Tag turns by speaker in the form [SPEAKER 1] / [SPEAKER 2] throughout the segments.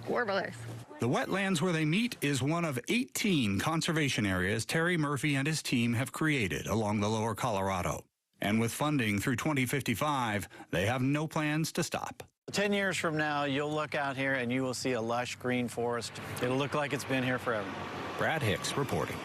[SPEAKER 1] Warblers.
[SPEAKER 2] The wetlands where they meet is one of 18 conservation areas Terry Murphy and his team have created along the lower Colorado. And with funding through 2055, they have no plans to stop.
[SPEAKER 3] 10 years from now, you'll look out here and you will see a lush green forest. It'll look like it's been here forever.
[SPEAKER 2] Brad Hicks reporting.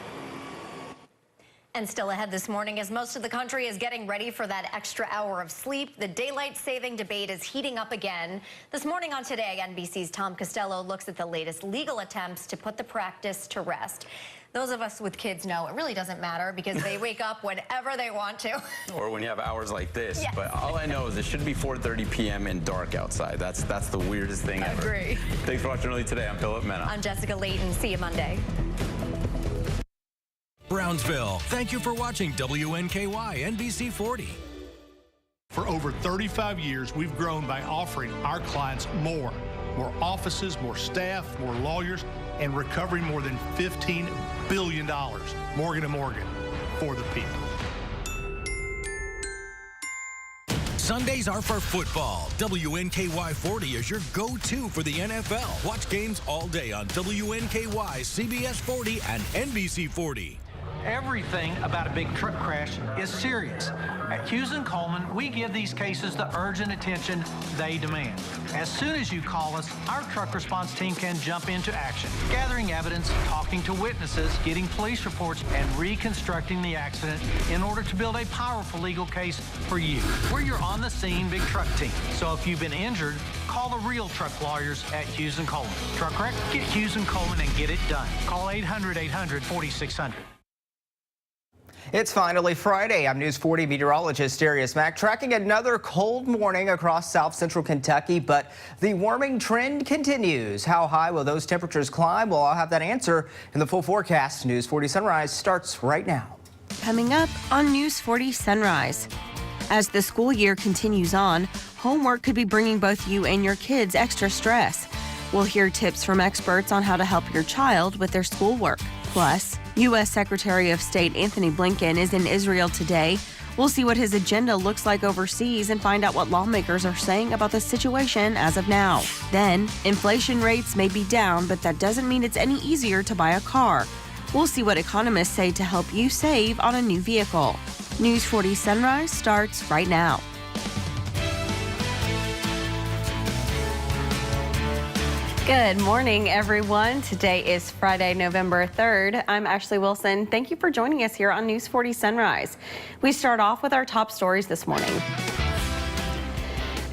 [SPEAKER 4] And still ahead this morning, as most of the country is getting ready for that extra hour of sleep, the daylight saving debate is heating up again. This morning on Today, NBC's Tom Costello looks at the latest legal attempts to put the practice to rest. Those of us with kids know it really doesn't matter because they wake up whenever they want to.
[SPEAKER 5] Or when you have hours like this.
[SPEAKER 4] Yes.
[SPEAKER 5] But all I know is it should be 4:30 p.m. and dark outside. That's the weirdest thing ever.
[SPEAKER 4] Agree.
[SPEAKER 5] Thanks for watching Early Today. I'm Philip Mena.
[SPEAKER 4] I'm Jessica Layton. See you Monday.
[SPEAKER 6] Brownsville, thank you for watching WNKY NBC 40.
[SPEAKER 7] For over 35 years, we've grown by offering our clients more offices, more staff, more lawyers, and recovering more than $15 billion. Morgan & Morgan, for the people.
[SPEAKER 6] Sundays are for football. WNKY 40 is your go-to for the NFL. Watch games all day on WNKY, CBS 40, and NBC 40.
[SPEAKER 8] Everything about a big truck crash is serious. At Hughes & Coleman, we give these cases the urgent attention they demand. As soon as you call us, our truck response team can jump into action, gathering evidence, talking to witnesses, getting police reports, and reconstructing the accident in order to build a powerful legal case for you. We're your on-the-scene big truck team. So if you've been injured, call the real truck lawyers at Hughes & Coleman. Truck wreck? Get Hughes & Coleman and get it done. Call 800-800-4600.
[SPEAKER 9] It's finally Friday. I'm News 40 meteorologist Darius Mack, tracking another cold morning across south central Kentucky, but the warming trend continues. How high will those temperatures climb? Well, I'll have that answer in the full forecast. News 40 Sunrise starts right now.
[SPEAKER 10] Coming up on News 40 Sunrise. As the school year continues on, homework could be bringing both you and your kids extra stress. We'll hear tips from experts on how to help your child with their schoolwork. Plus, U.S. Secretary of State Anthony Blinken is in Israel today. We'll see what his agenda looks like overseas and find out what lawmakers are saying about the situation as of now. Then, inflation rates may be down, but that doesn't mean it's any easier to buy a car. We'll see what economists say to help you save on a new vehicle. News 40 Sunrise starts right now. Good morning, everyone. Today is Friday, November 3rd. I'm Ashley Wilson. Thank you for joining us here on News 40 Sunrise. We start off with our top stories this morning.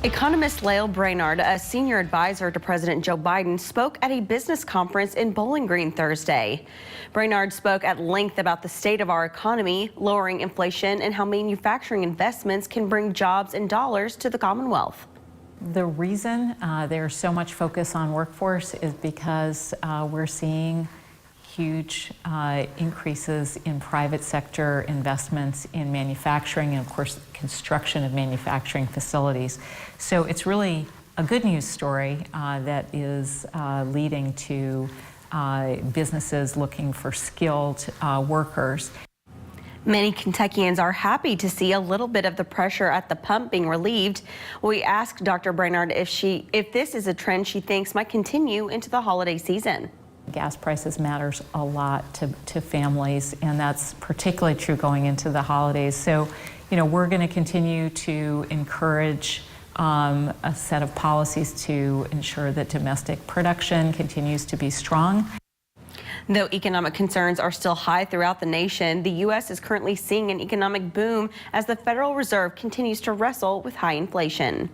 [SPEAKER 10] Economist Lael Brainard, a senior advisor to President Joe Biden, spoke at a business conference in Bowling Green Thursday. Brainard spoke at length about the state of our economy, lowering inflation, and how manufacturing investments can bring jobs and dollars to the Commonwealth.
[SPEAKER 11] The reason there's so much focus on workforce is because we're seeing huge increases in private sector investments in manufacturing and, of course, construction of manufacturing facilities. So it's really a good news story that is leading to businesses looking for skilled workers.
[SPEAKER 10] Many Kentuckians are happy to see a little bit of the pressure at the pump being relieved. We asked Dr. Brainard if this is a trend she thinks might continue into the holiday season.
[SPEAKER 11] Gas prices matters a lot to families, and that's particularly true going into the holidays. So, we're going to continue to encourage a set of policies to ensure that domestic production continues to be strong.
[SPEAKER 10] Though economic concerns are still high throughout the nation, the U.S. is currently seeing an economic boom as the Federal Reserve continues to wrestle with high inflation.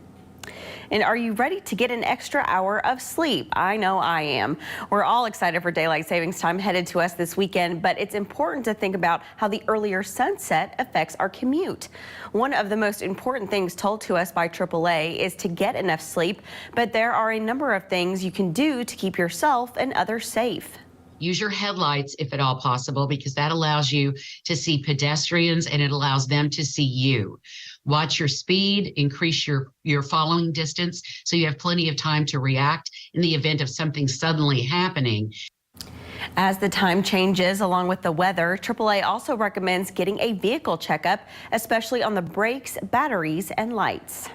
[SPEAKER 10] And are you ready to get an extra hour of sleep? I know I am. We're all excited for daylight savings time headed to us this weekend, but it's important to think about how the earlier sunset affects our commute. One of the most important things told to us by AAA is to get enough sleep, but there are a number of things you can do to keep yourself and others safe.
[SPEAKER 12] Use your headlights if at all possible, because that allows you to see pedestrians and it allows them to see you. Watch your speed, increase your following distance so you have plenty of time to react in the event of something suddenly happening.
[SPEAKER 10] As the time changes along with the weather, AAA also recommends getting a vehicle checkup, especially on the brakes, batteries, and lights.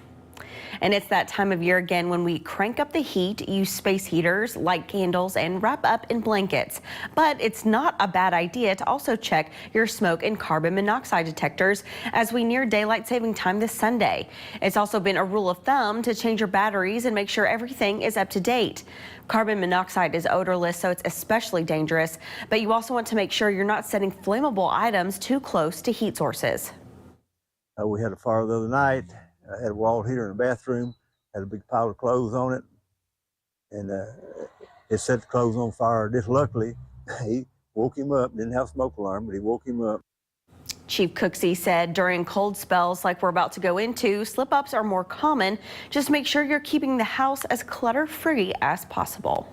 [SPEAKER 10] And it's that time of year again when we crank up the heat, use space heaters, light candles, and wrap up in blankets. But it's not a bad idea to also check your smoke and carbon monoxide detectors as we near daylight saving time this Sunday. It's also been a rule of thumb to change your batteries and make sure everything is up to date. Carbon monoxide is odorless, so it's especially dangerous, but you also want to make sure you're not setting flammable items too close to heat sources.
[SPEAKER 1] We had a fire the other night. I had a wall heater in the bathroom, had a big pile of clothes on it, and it set the clothes on fire. Just luckily, he woke him up, didn't have a smoke alarm, but he woke him up.
[SPEAKER 10] Chief Cooksey said during cold spells like we're about to go into, slip-ups are more common. Just make sure you're keeping the house as clutter-free as possible.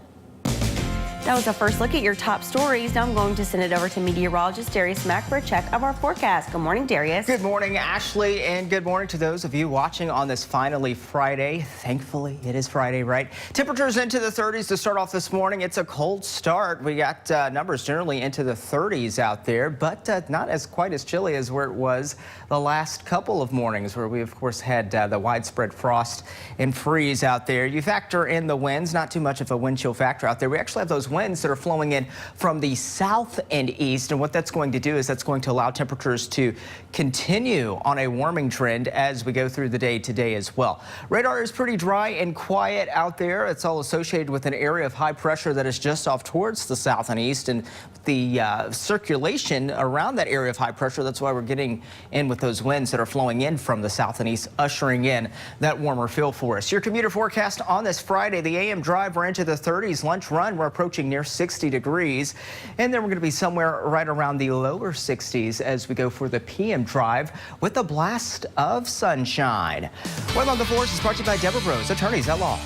[SPEAKER 10] That was a first look at your top stories. Now I'm going to send it over to meteorologist Darius Mack for a check of our forecast. Good morning, Darius.
[SPEAKER 9] Good morning, Ashley, and good morning to those of you watching on this finally Friday. Thankfully, it is Friday, right? Temperatures into the 30s to start off this morning. It's a cold start. We got numbers generally into the 30s out there, but not as quite as chilly as where it was the last couple of mornings, where we, of course, had the widespread frost and freeze out there. You factor in the winds, not too much of a wind chill factor out there. We actually have those winds that are flowing in from the south and east, and what that's going to do is that's going to allow temperatures to continue on a warming trend as we go through the day today as well. Radar is pretty dry and quiet out there. It's all associated with an area of high pressure that is just off towards the south and east, and the circulation around that area of high pressure, that's why we're getting in with those winds that are flowing in from the south and east, ushering in that warmer feel for us. Your commuter forecast on this Friday: the AM drive, we're into the 30s. Lunch run, we're approaching near 60 degrees, and then we're going to be somewhere right around the lower 60s as we go for the PM drive with a blast of sunshine. Weather on the Force is brought to you by Deborah Bros, attorneys at law.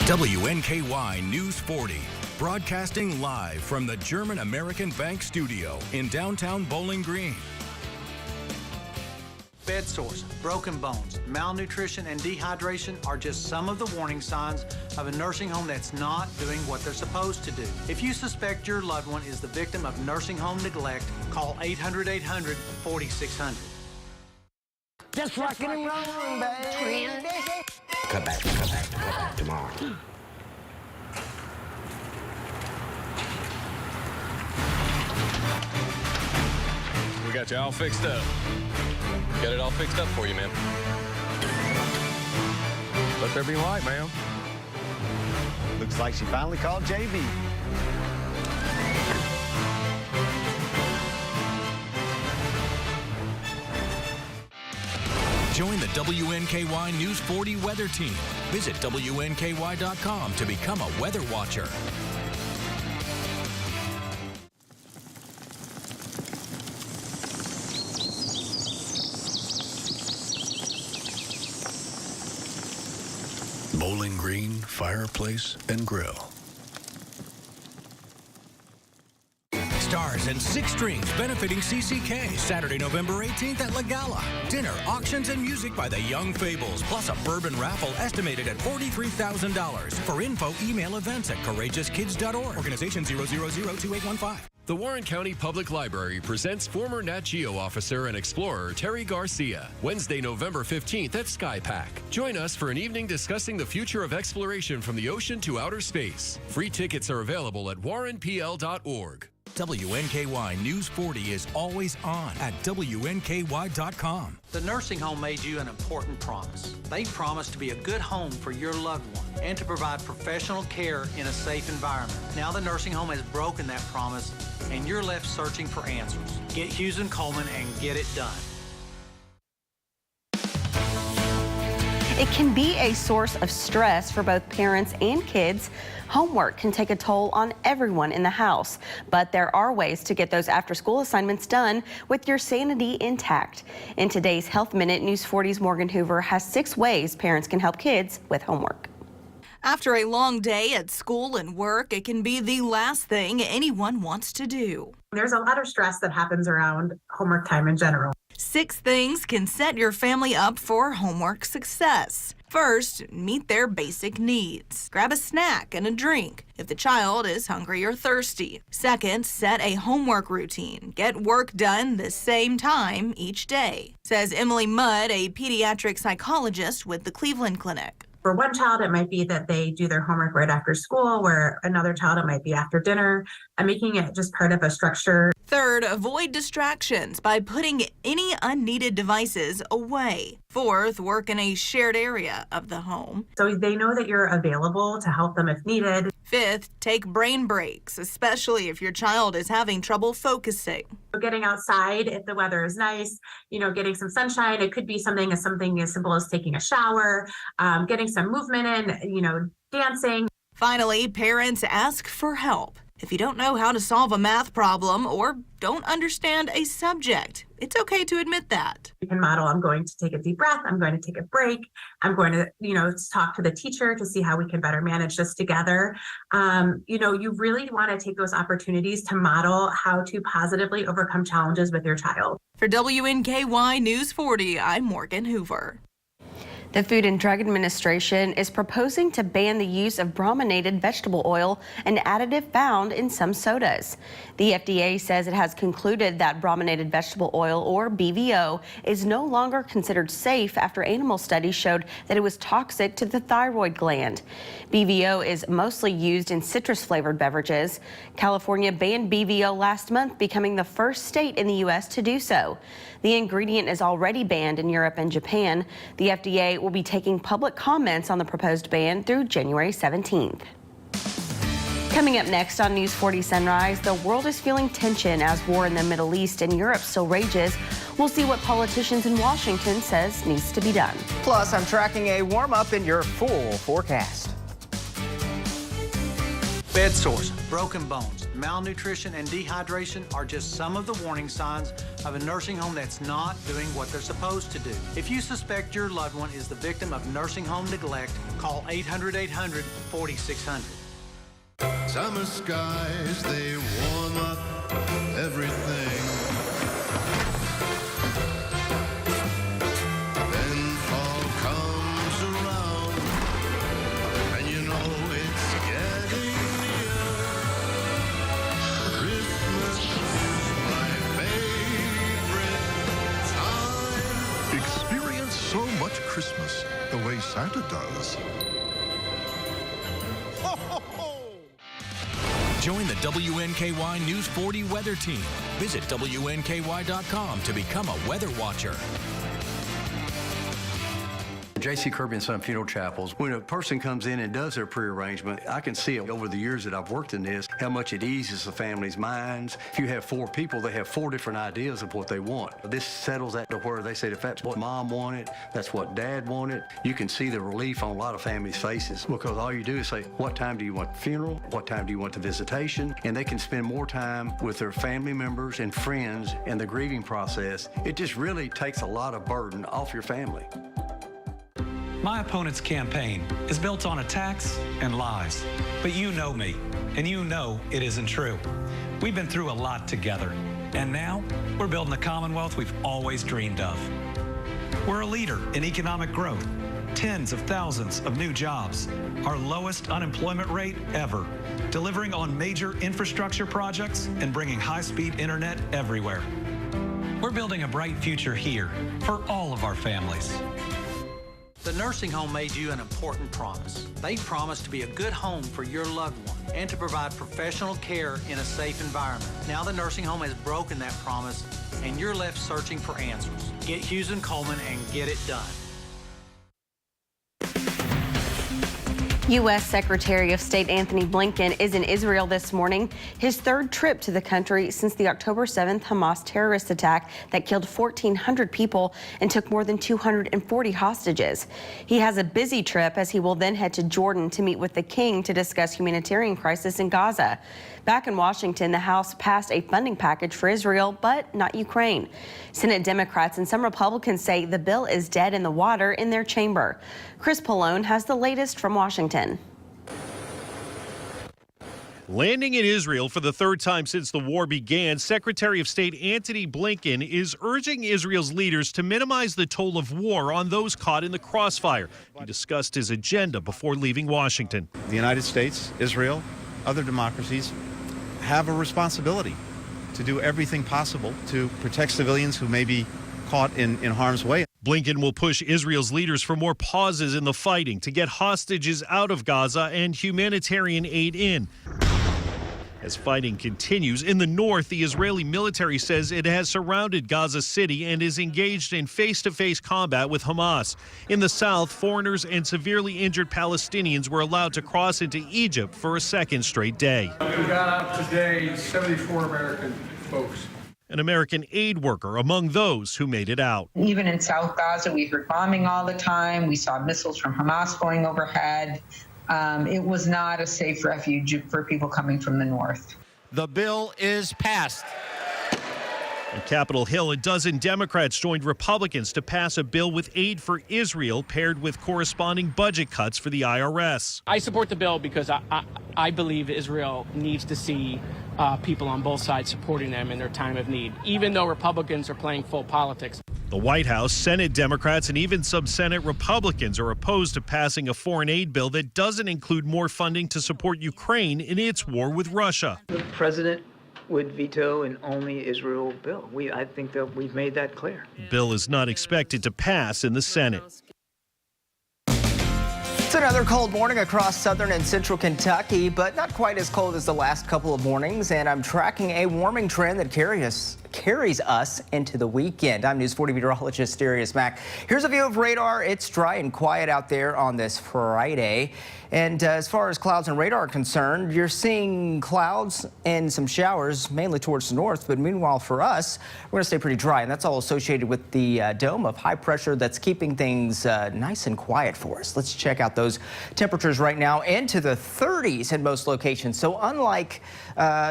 [SPEAKER 6] WNKY News 40, broadcasting live from the German American Bank studio in downtown Bowling Green.
[SPEAKER 8] Bed sores, broken bones, malnutrition, and dehydration are just some of the warning signs of a nursing home that's not doing what they're supposed to do. If you suspect your loved one is the victim of nursing home neglect, call 800-800-4600.
[SPEAKER 13] Just rockin' and rollin', baby. Cut back tomorrow.
[SPEAKER 14] We got you all fixed up. Got it all fixed up for you, man. Let there be light, ma'am.
[SPEAKER 3] Looks like she finally called JB.
[SPEAKER 6] Join the WNKY News 40 weather team. Visit WNKY.com to become a weather watcher.
[SPEAKER 15] Bowling Green Fireplace and Grill.
[SPEAKER 6] Stars and Six Strings benefiting CCK Saturday, November 18th at La Gala. Dinner, auctions, and music by the Young Fables, plus a bourbon raffle estimated at $43,000. For info, email events at courageouskids.org. Organization 0002815.
[SPEAKER 14] The Warren County Public Library presents former Nat Geo officer and explorer Terry Garcia, Wednesday, November 15th at SkyPack. Join us for an evening discussing the future of exploration from the ocean to outer space. Free tickets are available at warrenpl.org.
[SPEAKER 6] WNKY News 40 is always on at WNKY.com.
[SPEAKER 8] The nursing home made you an important promise. They promised to be a good home for your loved one and to provide professional care in a safe environment. Now the nursing home has broken that promise and you're left searching for answers. Get Hughes & Coleman and get it done.
[SPEAKER 10] It can be a source of stress for both parents and kids. Homework can take a toll on everyone in the house, but there are ways to get those after-school assignments done with your sanity intact. In today's Health Minute, News 40's Morgan Hoover has 6 ways parents can help kids with homework.
[SPEAKER 16] After a long day at school and work, it can be the last thing anyone wants to do.
[SPEAKER 17] There's a lot of stress that happens around homework time in general.
[SPEAKER 16] 6 things can set your family up for homework success. First, meet their basic needs. Grab a snack and a drink if the child is hungry or thirsty. Second, set a homework routine. Get work done the same time each day, says Emily Mudd, a pediatric psychologist with the Cleveland Clinic.
[SPEAKER 17] For one child, it might be that they do their homework right after school, where another child, it might be after dinner, and making it just part of a structure.
[SPEAKER 16] Third, avoid distractions by putting any unneeded devices away. Fourth, work in a shared area of the home,
[SPEAKER 17] so they know that you're available to help them if needed.
[SPEAKER 16] Fifth, take brain breaks, especially if your child is having trouble focusing.
[SPEAKER 17] Getting outside if the weather is nice, getting some sunshine. It could be something as simple as taking a shower, getting some movement in, dancing.
[SPEAKER 16] Finally, parents ask for help. If you don't know how to solve a math problem or don't understand a subject, it's okay to admit that.
[SPEAKER 17] You can model, I'm going to take a deep breath, I'm going to take a break, I'm going to, talk to the teacher to see how we can better manage this together. You really want to take those opportunities to model how to positively overcome challenges with your child.
[SPEAKER 16] For WNKY News 40, I'm Morgan Hoover.
[SPEAKER 10] The Food and Drug Administration is proposing to ban the use of brominated vegetable oil, an additive found in some sodas. The FDA says it has concluded that brominated vegetable oil, or BVO, is no longer considered safe after animal studies showed that it was toxic to the thyroid gland. BVO is mostly used in citrus-flavored beverages. California banned BVO last month, becoming the first state in the U.S. to do so. The ingredient is already banned in Europe and Japan. The FDA will be taking public comments on the proposed ban through January 17th. Coming up next on News 40 Sunrise, the world is feeling tension as war in the Middle East and Europe still rages. We'll see what politicians in Washington says needs to be done.
[SPEAKER 9] Plus, I'm tracking a warm-up in your full forecast.
[SPEAKER 8] Bed sores, broken bones, malnutrition, and dehydration are just some of the warning signs of a nursing home that's not doing what they're supposed to do. If you suspect your loved one is the victim of nursing home neglect, call 800-800-4600.
[SPEAKER 15] Summer skies, they warm up everything. Then fall comes around, and you know it's getting near. Christmas is my favorite time. Experience so much Christmas the way Santa does.
[SPEAKER 6] Join the WNKY News 40 weather team. Visit WNKY.com to become a weather watcher.
[SPEAKER 18] J.C. Kirby & Son Funeral Chapels, when a person comes in and does their prearrangement, I can see it over the years that I've worked in this, how much it eases the family's minds. If you have 4 people, they have 4 different ideas of what they want. This settles that to where they say if that's what mom wanted, that's what dad wanted. You can see the relief on a lot of families' faces because all you do is say, what time do you want the funeral? What time do you want the visitation? And they can spend more time with their family members and friends in the grieving process. It just really takes a lot of burden off your family.
[SPEAKER 19] My opponent's campaign is built on attacks and lies. But you know me, and you know it isn't true. We've been through a lot together, and now we're building the Commonwealth we've always dreamed of. We're a leader in economic growth, tens of thousands of new jobs, our lowest unemployment rate ever, delivering on major infrastructure projects and bringing high-speed internet everywhere. We're building a bright future here for all of our families.
[SPEAKER 8] The nursing home made you an important promise. They promised to be a good home for your loved one and to provide professional care in a safe environment. Now the nursing home has broken that promise and you're left searching for answers. Get Hughes & Coleman and get it done.
[SPEAKER 10] U.S. Secretary of State Anthony Blinken is in Israel this morning, his 3rd trip to the country since the October 7th Hamas terrorist attack that killed 1,400 people and took more than 240 hostages. He has a busy trip as he will then head to Jordan to meet with the king to discuss humanitarian crisis in Gaza. Back in Washington, the House passed a funding package for Israel, but not Ukraine. Senate Democrats and some Republicans say the bill is dead in the water in their chamber. Chris Pallone has the latest from Washington.
[SPEAKER 20] Landing in Israel for the third time since the war began, Secretary of State Antony Blinken is urging Israel's leaders to minimize the toll of war on those caught in the crossfire. He discussed his agenda before leaving Washington.
[SPEAKER 21] The United States, Israel, other democracies have a responsibility to do everything possible to protect civilians who may be caught in harm's way.
[SPEAKER 20] Blinken will push Israel's leaders for more pauses in the fighting to get hostages out of Gaza and humanitarian aid in. As fighting continues in the north, the Israeli military says it has surrounded Gaza City and is engaged in face-to-face combat with Hamas. In the south, foreigners and severely injured Palestinians were allowed to cross into Egypt for a second straight day.
[SPEAKER 22] We got out today 74 American folks.
[SPEAKER 20] An American aid worker among those who made it out.
[SPEAKER 23] Even in South Gaza, we heard bombing all the time. We saw missiles from Hamas going overhead. It was not a safe refuge for people coming from the north.
[SPEAKER 24] The bill is passed.
[SPEAKER 20] On Capitol Hill, a dozen Democrats joined Republicans to pass a bill with aid for Israel paired with corresponding budget cuts for the IRS.
[SPEAKER 25] I support the bill because I believe Israel needs to see people on both sides supporting them in their time of need, even though Republicans are playing full politics.
[SPEAKER 20] The White House, Senate Democrats, and even some Senate Republicans are opposed to passing a foreign aid bill that doesn't include more funding to support Ukraine in its war with Russia.
[SPEAKER 26] The president would veto an only Israel bill. I think that we've made that clear.
[SPEAKER 20] The bill is not expected to pass in the Senate.
[SPEAKER 9] It's another cold morning across southern and central Kentucky, but not quite as cold as the last couple of mornings, and I'm tracking a warming trend that carries us into the weekend. I'm News 40 meteorologist Darius Mack. Here's a view of radar. It's dry and quiet out there on this Friday. And as far as clouds and radar are concerned, you're seeing clouds and some showers, mainly towards the north. But meanwhile, for us, we're going to stay pretty dry. And that's all associated with the dome of high pressure that's keeping things nice and quiet for us. Let's check out those temperatures right now into the 30s in most locations. So unlike,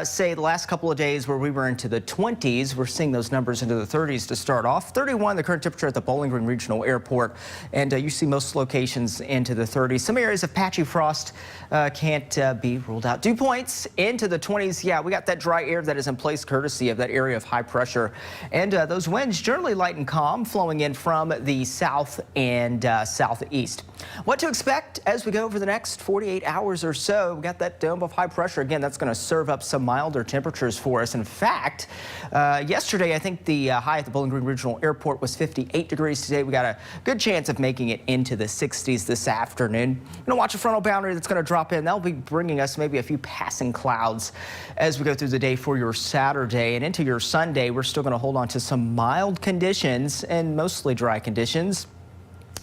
[SPEAKER 9] say, the last couple of days where we were into the 20s, we're seeing those numbers into the 30s to start off. 31, the current temperature at the Bowling Green Regional Airport. And you see most locations into the 30s. Some areas of patchy frost can't be ruled out. Dew points into the 20s. Yeah, we got that dry air that is in place courtesy of that area of high pressure. And those winds generally light and calm flowing in from the south and southeast. What to expect as we go over the next 48 hours or so? We got that dome of high pressure. Again, that's going to serve up some milder temperatures for us. In fact, yesterday, I think the high at the Bowling Green Regional Airport was 58 degrees. Today, we got a good chance of making it into the 60s this afternoon. Going to watch a frontal boundary that's going to drop in. That'll be bringing us maybe a few passing clouds as we go through the day for your Saturday and into your Sunday. We're still going to hold on to some mild conditions and mostly dry conditions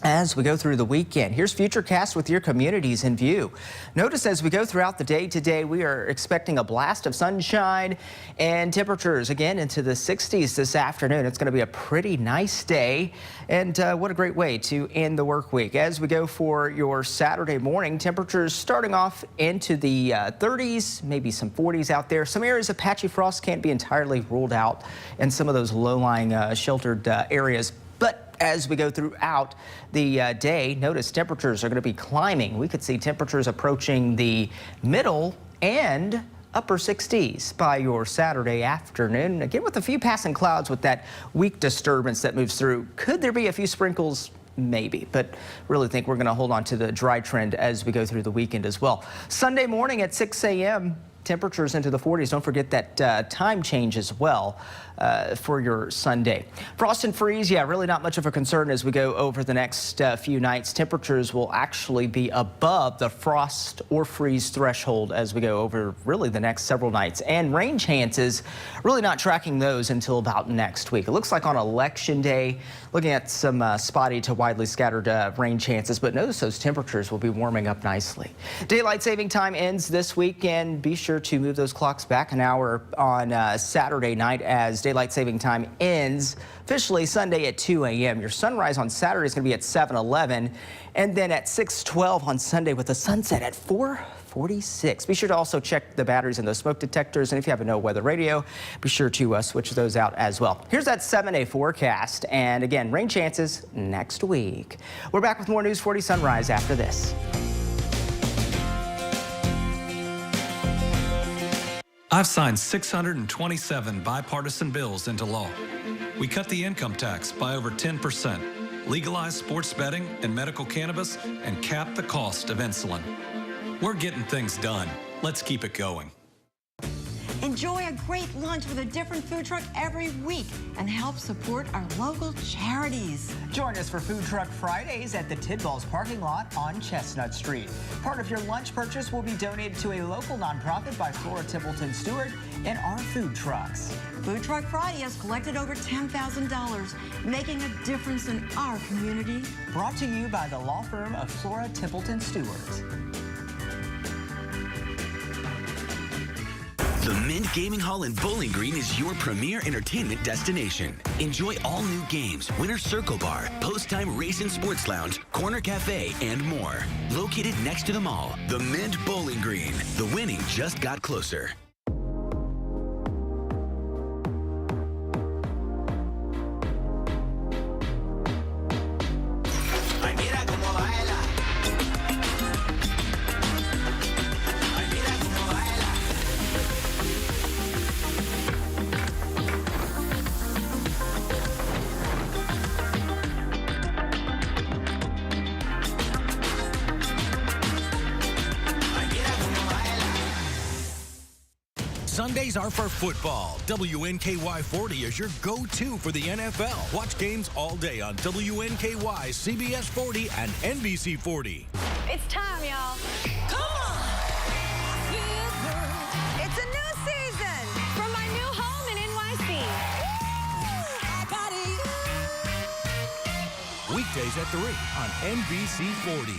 [SPEAKER 9] as we go through the weekend. Here's Futurecast with your communities in view. Notice as we go throughout the day today, we are expecting a blast of sunshine and temperatures again into the 60s this afternoon. It's going to be a pretty nice day, and what a great way to end the work week. As we go for your Saturday morning, temperatures starting off into the 30s, maybe some 40s out there. Some areas of patchy frost can't be entirely ruled out in some of those low-lying sheltered areas. But as we go throughout the day, notice temperatures are going to be climbing. We could see temperatures approaching the middle and upper 60s by your Saturday afternoon. Again, with a few passing clouds with that weak disturbance that moves through. Could there be a few sprinkles? Maybe, but really think we're going to hold on to the dry trend as we go through the weekend as well. Sunday morning at 6 a.m., temperatures into the 40s. Don't forget that time change as well for your Sunday. Frost and freeze, yeah, really not much of a concern as we go over the next few nights. Temperatures will actually be above the frost or freeze threshold as we go over really the next several nights. And rain chances, really not tracking those until about next week. It looks like on Election Day, looking at some spotty to widely scattered rain chances, but notice those temperatures will be warming up nicely. Daylight saving time ends this weekend. Be sure to move those clocks back an hour on Saturday night as daylight saving time ends officially Sunday at 2 a.m. Your sunrise on Saturday is going to be at 7:11 and then at 6:12 on Sunday with the sunset at 4:46. Be sure to also check the batteries in those smoke detectors, and if you have a no weather radio, be sure to switch those out as well. Here's that 7-day forecast, and again, rain chances next week. We're back with more News 40 Sunrise after this.
[SPEAKER 19] I've signed 627 bipartisan bills into law. We cut the income tax by over 10%, legalized sports betting and medical cannabis, and capped the cost of insulin. We're getting things done. Let's keep it going.
[SPEAKER 2] Enjoy a great lunch with a different food truck every week and help support our local charities.
[SPEAKER 9] Join us for Food Truck Fridays at the Tidballs parking lot on Chestnut Street. Part of your lunch purchase will be donated to a local nonprofit by Flora Templeton Stewart and our food trucks.
[SPEAKER 2] Food Truck Friday has collected over $10,000, making a difference in our community.
[SPEAKER 9] Brought to you by the law firm of Flora Templeton Stewart.
[SPEAKER 4] The Mint Gaming Hall in Bowling Green is your premier entertainment destination. Enjoy all new games, Winner's Circle Bar, Post-Time Race and Sports Lounge, Corner Cafe, and more. Located next to the mall, the Mint Bowling Green. The winning just got closer.
[SPEAKER 6] Sundays are for football. WNKY 40 is your go-to for the NFL. Watch games all day on WNKY, CBS 40, and NBC 40.
[SPEAKER 5] It's time, y'all. Come on! It's a new season from my new home in NYC.
[SPEAKER 6] Weekdays at 3 on NBC 40.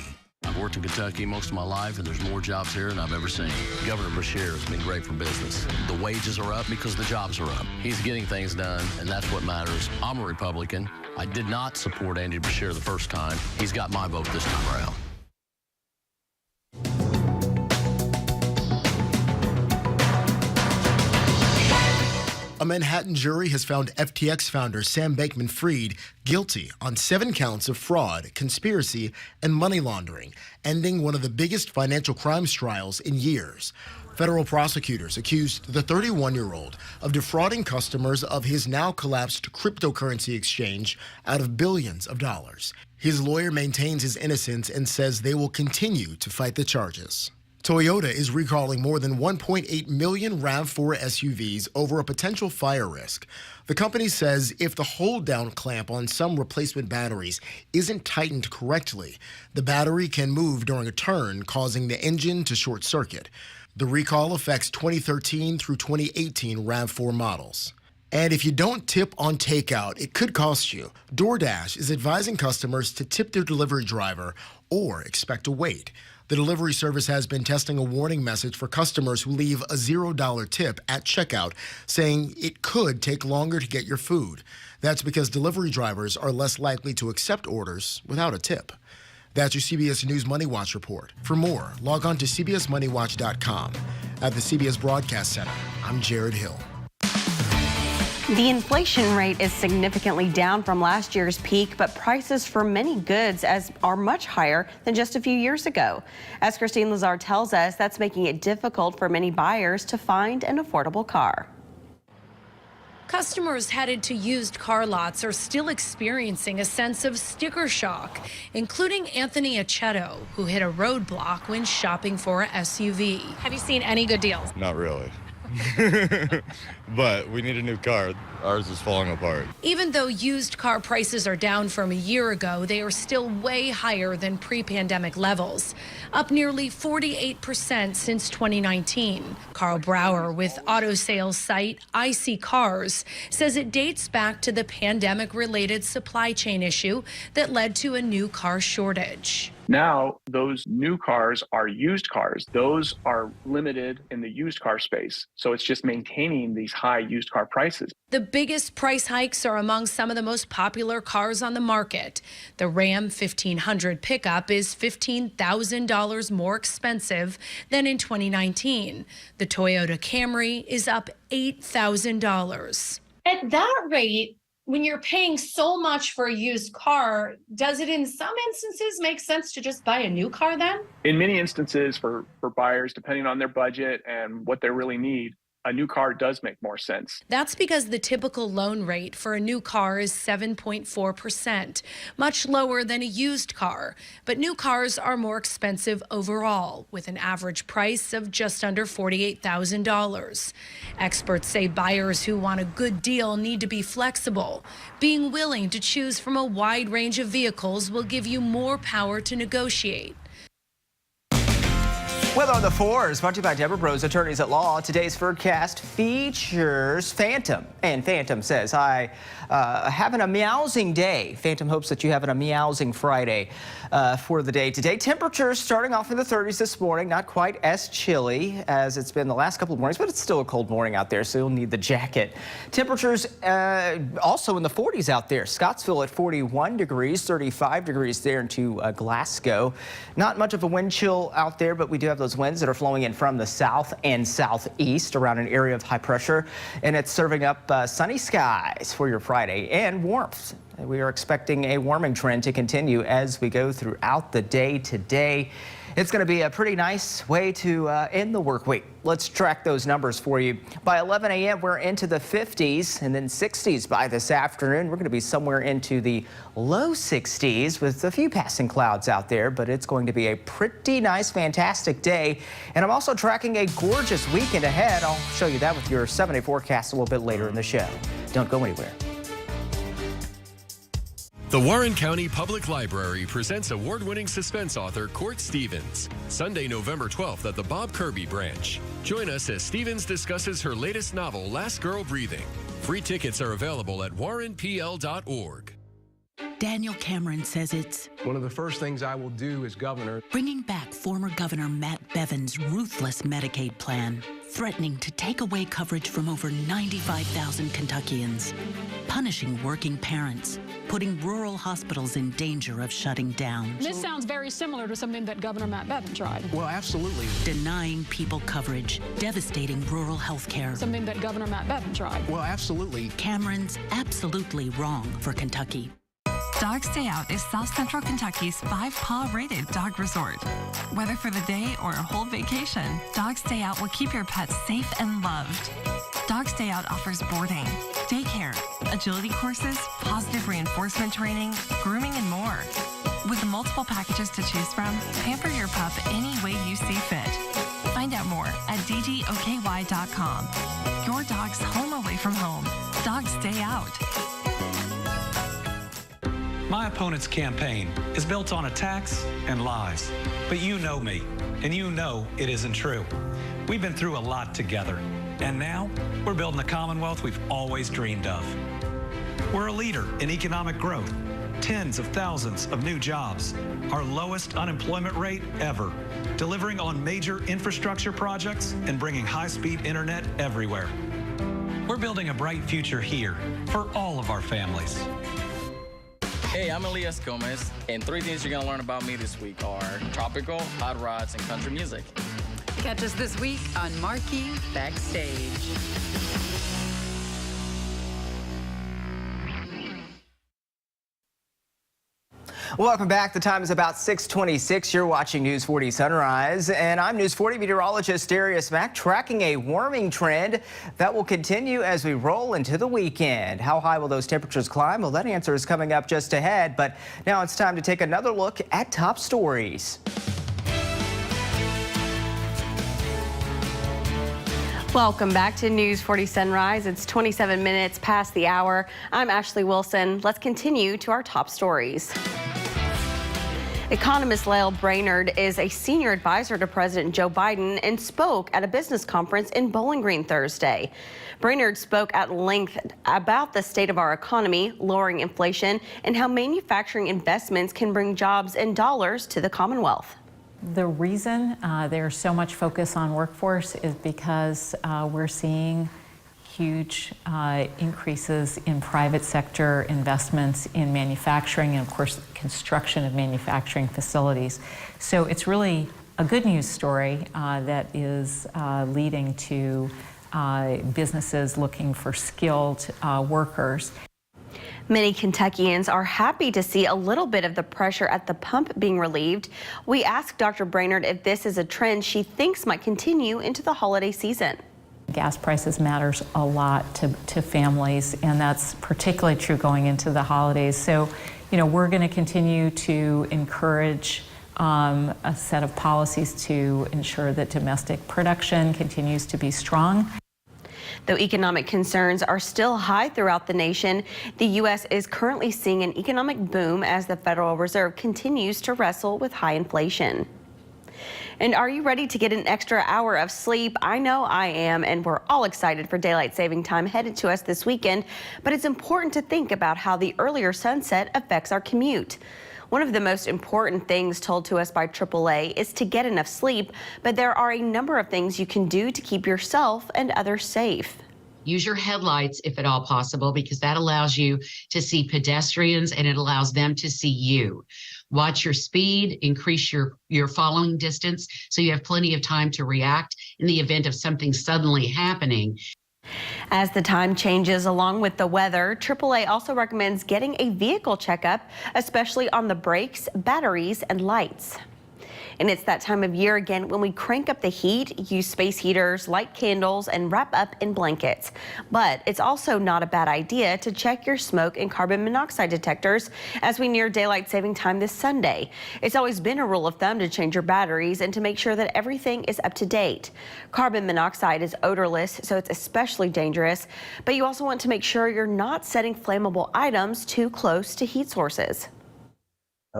[SPEAKER 7] I've worked in Kentucky most of my life, and there's more jobs here than I've ever seen. Governor Beshear has been great for business. The wages are up because the jobs are up. He's getting things done, and that's what matters. I'm a Republican. I did not support Andy Beshear the first time. He's got my vote this time around.
[SPEAKER 11] A Manhattan jury has found FTX founder Sam Bankman-Fried guilty on 7 counts of fraud, conspiracy, and money laundering, ending one of the biggest financial crimes trials in years. Federal prosecutors accused the 31-year-old of defrauding customers of his now collapsed cryptocurrency exchange out of billions of dollars. His lawyer maintains his innocence and says they will continue to fight the charges. Toyota is recalling more than 1.8 million RAV4 SUVs over a potential fire risk. The company says if the hold-down clamp on some replacement batteries isn't tightened correctly, the battery can move during a turn, causing the engine to short circuit. The recall affects 2013 through 2018 RAV4 models. And if you don't tip on takeout, it could cost you. DoorDash is advising customers to tip their delivery driver or expect a wait. The delivery service has been testing a warning message for customers who leave a $0 tip at checkout, saying it could take longer to get your food. That's because delivery drivers are less likely to accept orders without a tip. That's your CBS News Money Watch report. For more, log on to cbsmoneywatch.com. At the CBS Broadcast Center, I'm Jared Hill.
[SPEAKER 10] The inflation rate is significantly down from last year's peak, but prices for many goods are much higher than just a few years ago. As Christine Lazar tells us, that's making it difficult for many buyers to find an affordable car.
[SPEAKER 12] Customers headed to used car lots are still experiencing a sense of sticker shock, including Anthony Achetto, who hit a roadblock when shopping for a SUV. Have you seen any good deals?
[SPEAKER 27] Not really. But we need a new car. Ours is falling apart.
[SPEAKER 12] Even though used car prices are down from a year ago, they are still way higher than pre-pandemic levels, up nearly 48% since 2019. Carl Brower with auto sales site iSee Cars says it dates back to the pandemic-related supply chain issue that led to a new car shortage.
[SPEAKER 28] Now, those new cars are used cars. Those are limited in the used car space. So it's just maintaining these high used car prices.
[SPEAKER 12] The biggest price hikes are among some of the most popular cars on the market. The Ram 1500 pickup is $15,000 more expensive than in 2019. The Toyota Camry is up $8,000.
[SPEAKER 29] At that rate, when you're paying so much for a used car, does it in some instances make sense to just buy a new car then?
[SPEAKER 28] In many instances for buyers, depending on their budget and what they really need, a new car does make more sense.
[SPEAKER 12] That's because the typical loan rate for a new car is 7.4%, much lower than a used car. But new cars are more expensive overall, with an average price of just under $48,000. Experts say buyers who want a good deal need to be flexible. Being willing to choose from a wide range of vehicles will give you more power to negotiate.
[SPEAKER 9] Weather on the 4s, brought to you by Deborah Bros, attorneys at law. Today's forecast features Phantom. And Phantom says, I having a meowsing day. Phantom hopes that you having a meowsing Friday for the day today. Temperatures starting off in the 30s this morning, not quite as chilly as it's been the last couple of mornings, but it's still a cold morning out there, so you'll need the jacket. Temperatures also in the 40s out there. Scottsville at 41 degrees, 35 degrees there into Glasgow. Not much of a wind chill out there, but we do have those winds that are flowing in from the south and southeast around an area of high pressure, and it's serving up sunny skies for your Friday and warmth. We are expecting a warming trend to continue as we go throughout the day today. It's going to be a pretty nice way to end the work week. Let's track those numbers for you. By 11 a.m., we're into the 50s and then 60s by this afternoon. We're going to be somewhere into the low 60s with a few passing clouds out there, but it's going to be a pretty nice, fantastic day. And I'm also tracking a gorgeous weekend ahead. I'll show you that with your 7-day forecast a little bit later in the show. Don't go anywhere.
[SPEAKER 1] The Warren County Public Library presents award-winning suspense author Court Stevens, Sunday, November 12th at the Bob Kirby branch. Join us as Stevens discusses her latest novel, Last Girl Breathing. Free tickets are available at warrenpl.org.
[SPEAKER 3] Daniel Cameron says it's
[SPEAKER 8] one of the first things I will do as governor.
[SPEAKER 3] Bringing back former Governor Matt Bevin's ruthless Medicaid plan, threatening to take away coverage from over 95,000 Kentuckians, punishing working parents, putting rural hospitals in danger of shutting down.
[SPEAKER 13] This sounds very similar to something that Governor Matt Bevin tried.
[SPEAKER 8] Well, absolutely.
[SPEAKER 3] Denying people coverage, devastating rural health care.
[SPEAKER 13] Something that Governor Matt Bevin tried.
[SPEAKER 8] Well, absolutely.
[SPEAKER 3] Cameron's absolutely wrong for Kentucky.
[SPEAKER 14] Dog Stay Out is South Central Kentucky's 5-paw rated dog resort. Whether for the day or a whole vacation, Dog Stay Out will keep your pets safe and loved. Dog Stay Out offers boarding, daycare, agility courses, positive reinforcement training, grooming, and more. With multiple packages to choose from, pamper your pup any way you see fit. Find out more at dgokY.com. Your dog's home away from home. Dog Stay Out.
[SPEAKER 19] My opponent's campaign is built on attacks and lies. But you know me, and you know it isn't true. We've been through a lot together, and now we're building the Commonwealth we've always dreamed of. We're a leader in economic growth, tens of thousands of new jobs, our lowest unemployment rate ever, delivering on major infrastructure projects and bringing high-speed internet everywhere. We're building a bright future here for all of our families.
[SPEAKER 15] Hey, I'm Elias Gomez, and 3 things you're going to learn about me this week are tropical, hot rods, and country music.
[SPEAKER 16] Catch us this week on Marquee Backstage.
[SPEAKER 9] Welcome back. The time is about 6:26. You're watching News 40 Sunrise, and I'm News 40 meteorologist Darius Mack, tracking a warming trend that will continue as we roll into the weekend. How high will those temperatures climb? Well, that answer is coming up just ahead, but now it's time to take another look at top stories.
[SPEAKER 10] Welcome back to News 40 Sunrise. It's 27 minutes past the hour. I'm Ashley Wilson. Let's continue to our top stories. Economist Lael Brainerd is a senior advisor to President Joe Biden and spoke at a business conference in Bowling Green Thursday. Brainerd spoke at length about the state of our economy, lowering inflation, and how manufacturing investments can bring jobs and dollars to the Commonwealth.
[SPEAKER 17] The reason there's so much focus on workforce is because we're seeing huge increases in private sector investments in manufacturing and, of course, construction of manufacturing facilities. So it's really a good news story that is leading to businesses looking for skilled workers.
[SPEAKER 10] Many Kentuckians are happy to see a little bit of the pressure at the pump being relieved. We asked Dr. Brainerd if this is a trend she thinks might continue into the holiday season.
[SPEAKER 17] Gas prices matters a lot to families, and that's particularly true going into the holidays. So, we're going to continue to encourage a set of policies to ensure that domestic production continues to be strong.
[SPEAKER 10] Though economic concerns are still high throughout the nation, the U.S. is currently seeing an economic boom as the Federal Reserve continues to wrestle with high inflation. And are you ready to get an extra hour of sleep? I know I am, and we're all excited for daylight saving time headed to us this weekend, but it's important to think about how the earlier sunset affects our commute. One of the most important things told to us by AAA is to get enough sleep, but there are a number of things you can do to keep yourself and others safe.
[SPEAKER 2] Use your headlights if at all possible, because that allows you to see pedestrians and it allows them to see you. Watch your speed, increase your following distance so you have plenty of time to react in the event of something suddenly happening.
[SPEAKER 10] As the time changes along with the weather, AAA also recommends getting a vehicle checkup, especially on the brakes, batteries, and lights. And it's that time of year again when we crank up the heat, use space heaters, light candles, and wrap up in blankets. But it's also not a bad idea to check your smoke and carbon monoxide detectors as we near daylight saving time this Sunday. It's always been a rule of thumb to change your batteries and to make sure that everything is up to date. Carbon monoxide is odorless, so it's especially dangerous, but you also want to make sure you're not setting flammable items too close to heat sources.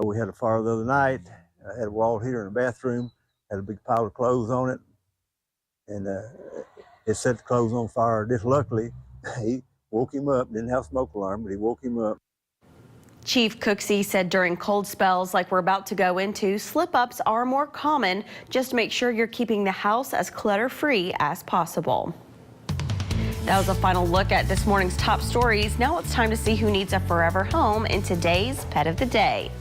[SPEAKER 18] We had a fire the other night. I had a wall heater in the bathroom, had a big pile of clothes on it, and it set the clothes on fire. Just luckily, he woke him up, didn't have a smoke alarm, but he woke him up.
[SPEAKER 10] Chief Cooksey said during cold spells like we're about to go into, slip-ups are more common. Just make sure you're keeping the house as clutter-free as possible. That was a final look at this morning's top stories. Now it's time to see who needs a forever home in today's Pet of the Day.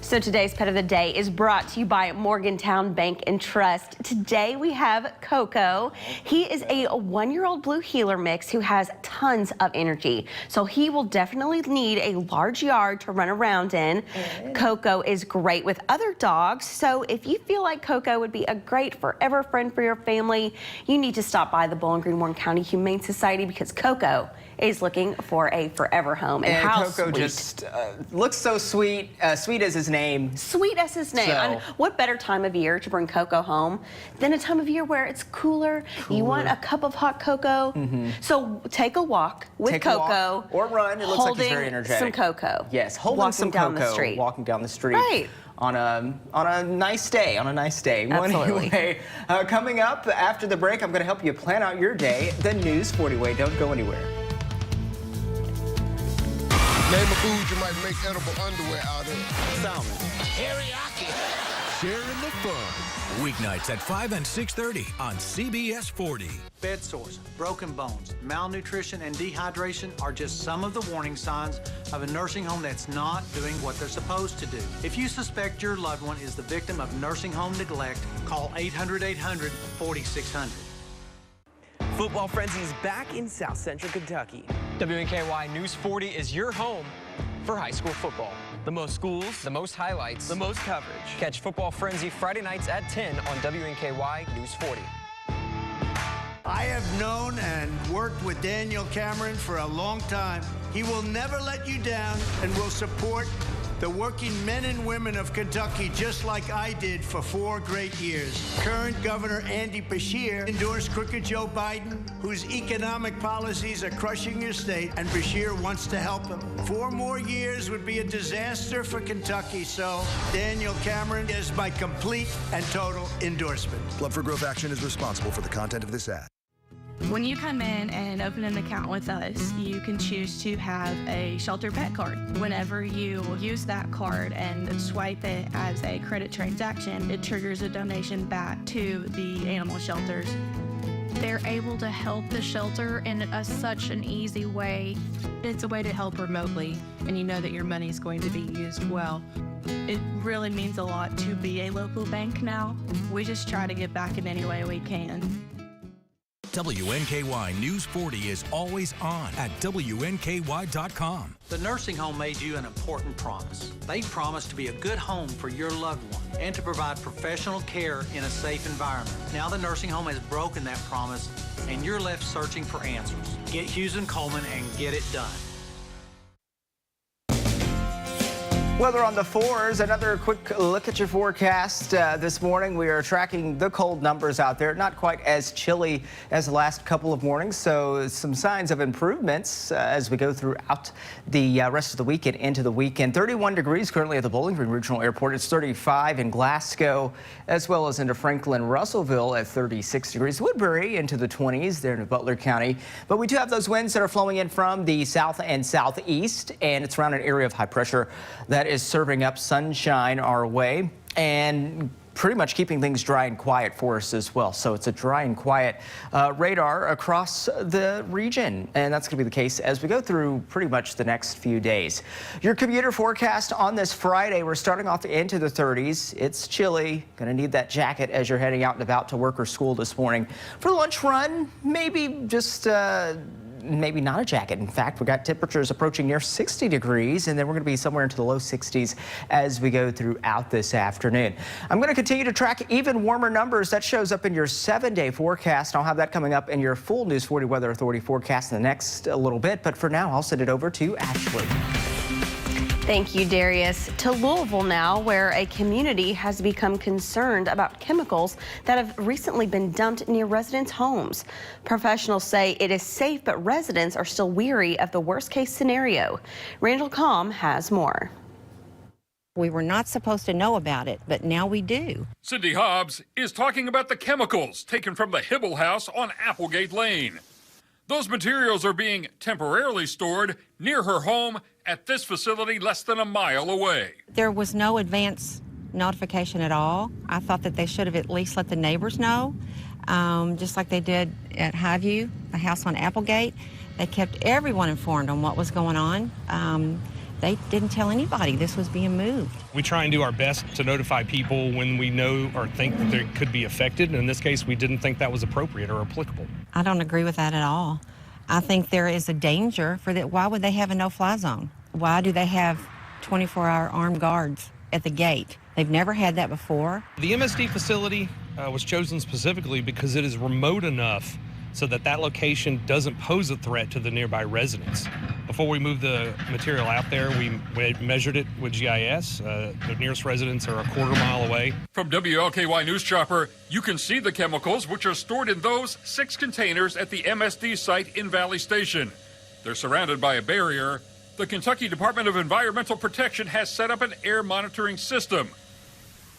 [SPEAKER 10] So today's Pet of the Day is brought to you by Morgantown Bank and Trust. Today we have Coco. He is a 1-year-old blue heeler mix who has tons of energy. So he will definitely need a large yard to run around in. Coco is great with other dogs. So if you feel like Coco would be a great forever friend for your family, you need to stop by the Bowling Green Warren County Humane Society because Coco is looking for a forever home.
[SPEAKER 9] And
[SPEAKER 10] how
[SPEAKER 9] Coco
[SPEAKER 10] sweet.
[SPEAKER 9] just looks so sweet. Sweet as his name.
[SPEAKER 10] Sweet as his name.
[SPEAKER 9] So.
[SPEAKER 10] And what better time of year to bring Coco home than a time of year where it's cooler. You want a cup of hot cocoa. So take a walk with Coco.
[SPEAKER 9] Or run. It looks like he's very energetic.
[SPEAKER 10] Some cocoa.
[SPEAKER 9] Yes, holding
[SPEAKER 10] walking
[SPEAKER 9] some
[SPEAKER 10] down
[SPEAKER 9] Coco,
[SPEAKER 10] the street.
[SPEAKER 9] walking down the street.
[SPEAKER 10] Right.
[SPEAKER 9] On a nice day.
[SPEAKER 10] Absolutely.
[SPEAKER 9] Anyway, coming up after the break, I'm going to help you plan out your day. The News 40 way. Don't go anywhere.
[SPEAKER 20] Name a food you might make edible underwear out of.
[SPEAKER 6] Salmon. Teriyaki. Sharing the fun. Weeknights at 5 and 6:30 on CBS 40.
[SPEAKER 21] Bed sores, broken bones, malnutrition, and dehydration are just some of the warning signs of a nursing home that's not doing what they're supposed to do. If you suspect your loved one is the victim of nursing home neglect, call 800-800-4600.
[SPEAKER 22] Football Frenzy is back in South Central Kentucky. WNKY News 40 is your home for high school football. The most schools, the most highlights, the most coverage. Catch Football Frenzy Friday nights at 10 on WNKY News 40.
[SPEAKER 23] I have known and worked with Daniel Cameron for a long time. He will never let you down and will support the working men and women of Kentucky just like I did for 4 great years. Current Governor Andy Beshear endorsed crooked Joe Biden, whose economic policies are crushing your state, and Beshear wants to help him. 4 more years would be a disaster for Kentucky, so Daniel Cameron is my complete and total endorsement.
[SPEAKER 24] Club for Growth Action is responsible for the content of this ad.
[SPEAKER 25] When you come in and open an account with us, you can choose to have a shelter pet card. Whenever you use that card and swipe it as a credit transaction, it triggers a donation back to the animal shelters.
[SPEAKER 26] They're able to help the shelter in such an easy way. It's a way to help remotely, and you know that your money is going to be used well. It really means a lot to be a local bank now. We just try to give back in any way we can.
[SPEAKER 6] WNKY News 40 is always on at WNKY.com.
[SPEAKER 21] The nursing home made you an important promise. They promised to be a good home for your loved one and to provide professional care in a safe environment. Now the nursing home has broken that promise and you're left searching for answers. Get Hughes & Coleman and get it done.
[SPEAKER 9] Weather on the 4s. Another quick look at your forecast. This morning we are tracking the cold numbers out there. Not quite as chilly as the last couple of mornings, so some signs of improvements as we go throughout the rest of the weekend into the weekend. 31 degrees currently at the Bowling Green Regional Airport. It's 35 in Glasgow, as well as into Franklin, Russellville at 36 degrees. Woodbury into the 20s there in Butler County. But we do have those winds that are flowing in from the south and southeast, and it's around an area of high pressure that is serving up sunshine our way and pretty much keeping things dry and quiet for us as well. So it's a dry and quiet radar across the region, and that's going to be the case as we go through pretty much the next few days. Your commuter forecast on this Friday, we're starting off into the 30s. It's chilly. Going to need that jacket as you're heading out and about to work or school this morning. For the lunch run, maybe just maybe not a jacket. In fact, we've got temperatures approaching near 60 degrees, and then we're going to be somewhere into the low 60s as we go throughout this afternoon. I'm going to continue to track even warmer numbers. That shows up in your 7-day forecast. I'll have that coming up in your full News 40 Weather Authority forecast in the next little bit. But for now, I'll send it over to Ashley.
[SPEAKER 10] Thank you, Darius. To Louisville now, where a community has become concerned about chemicals that have recently been dumped near residents' homes. Professionals say it is safe, but residents are still weary of the worst-case scenario. Randall Calm has more.
[SPEAKER 1] We were not supposed to know about it, but now we do.
[SPEAKER 4] Cindy Hobbs is talking about the chemicals taken from the Hibble house on Applegate Lane. Those materials are being temporarily stored near her home at this facility less than a mile away.
[SPEAKER 1] There was no advance notification at all. I thought that they should have at least let the neighbors know, just like they did at Highview, the house on Applegate. They kept everyone informed on what was going on. They didn't tell anybody this was being moved.
[SPEAKER 5] We try and do our best to notify people when we know or think that they could be affected. And in this case, we didn't think that was appropriate or applicable.
[SPEAKER 1] I don't agree with that at all. I think there is a danger for that. Why would they have a no-fly zone? Why do they have 24-hour armed guards at the gate? They've never had that before.
[SPEAKER 5] The MSD facility was chosen specifically because it is remote enough so that that location doesn't pose a threat to the nearby residents. Before we moved the material out there, we measured it with GIS. The nearest residents are a quarter-mile away.
[SPEAKER 4] From WLKY News Chopper, you can see the chemicals which are stored in those 6 containers at the MSD site in Valley Station. They're surrounded by a barrier. The Kentucky Department of Environmental Protection has set up an air monitoring system.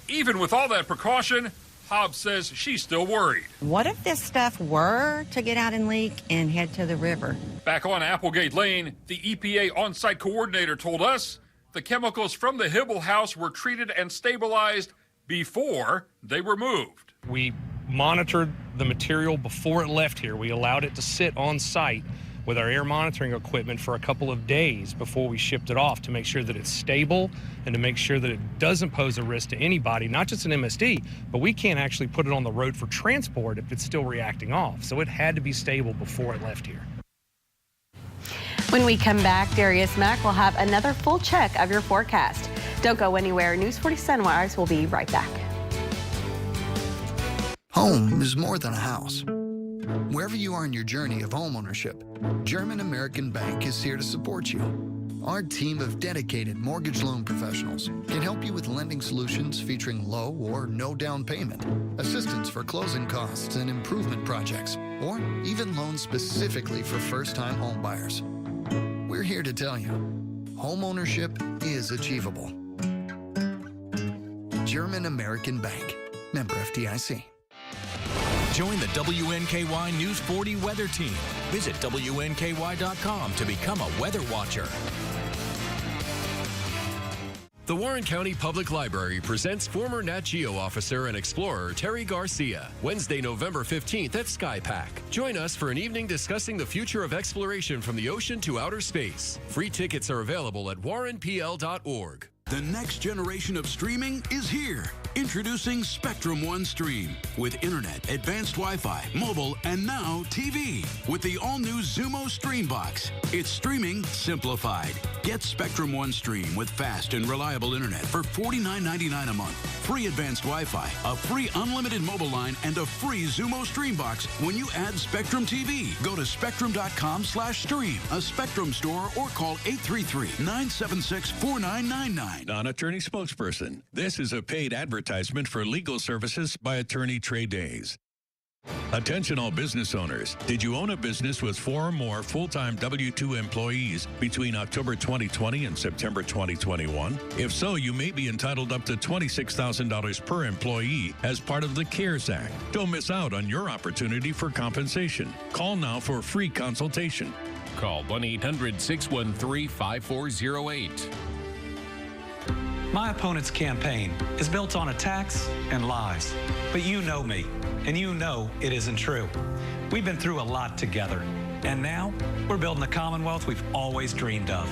[SPEAKER 4] Even with all that precaution, Hobbs says she's still worried.
[SPEAKER 1] What if this stuff were to get out and leak and head to the river?
[SPEAKER 4] Back on Applegate Lane, the EPA on-site coordinator told us the chemicals from the Hibble house were treated and stabilized before they were moved.
[SPEAKER 5] We monitored the material before it left here. We allowed it to sit on site with our air monitoring equipment for a couple of days before we shipped it off to make sure that it's stable and to make sure that it doesn't pose a risk to anybody, not just an MSD, but we can't actually put it on the road for transport if it's still reacting off. So it had to be stable before it left here.
[SPEAKER 10] When we come back, Darius Mack will have another full check of your forecast. Don't go anywhere. News 40 Sunrise will be right back.
[SPEAKER 7] Home is more than a house. Wherever you are in your journey of homeownership, German American Bank is here to support you. Our team of dedicated mortgage loan professionals can help you with lending solutions featuring low or no down payment, assistance for closing costs and improvement projects, or even loans specifically for first-time home buyers. We're here to tell you, homeownership is achievable. German American Bank, member FDIC.
[SPEAKER 6] Join the WNKY News 40 weather team. Visit WNKY.com to become a weather watcher.
[SPEAKER 11] The Warren County Public Library presents former Nat Geo officer and explorer Terry Garcia, Wednesday, November 15th at SkyPack. Join us for an evening discussing the future of exploration from the ocean to outer space. Free tickets are available at warrenpl.org.
[SPEAKER 12] The next generation of streaming is here.
[SPEAKER 3] Introducing Spectrum One Stream with internet, advanced Wi-Fi, mobile, and now TV with the all-new Xumo Stream Box. It's streaming simplified. Get Spectrum One Stream with fast and reliable internet for $49.99 a month. Free advanced Wi-Fi, a free unlimited mobile line, and a free Xumo Stream Box when you add Spectrum TV. Go to spectrum.com/stream, a Spectrum store, or call 833-976-4999.
[SPEAKER 8] Non-attorney spokesperson. This is a paid advertisement for legal services by Attorney Trade Days. Attention all business owners. Did you own a business with 4 or more full-time W-2 employees between October 2020 and September 2021? If so, you may be entitled up to $26,000 per employee as part of the CARES Act. Don't miss out on your opportunity for compensation. Call now for a free consultation.
[SPEAKER 12] Call 1-800-613-5408.
[SPEAKER 13] My opponent's campaign is built on attacks and lies. But you know me, and you know it isn't true. We've been through a lot together, and now we're building the Commonwealth we've always dreamed of.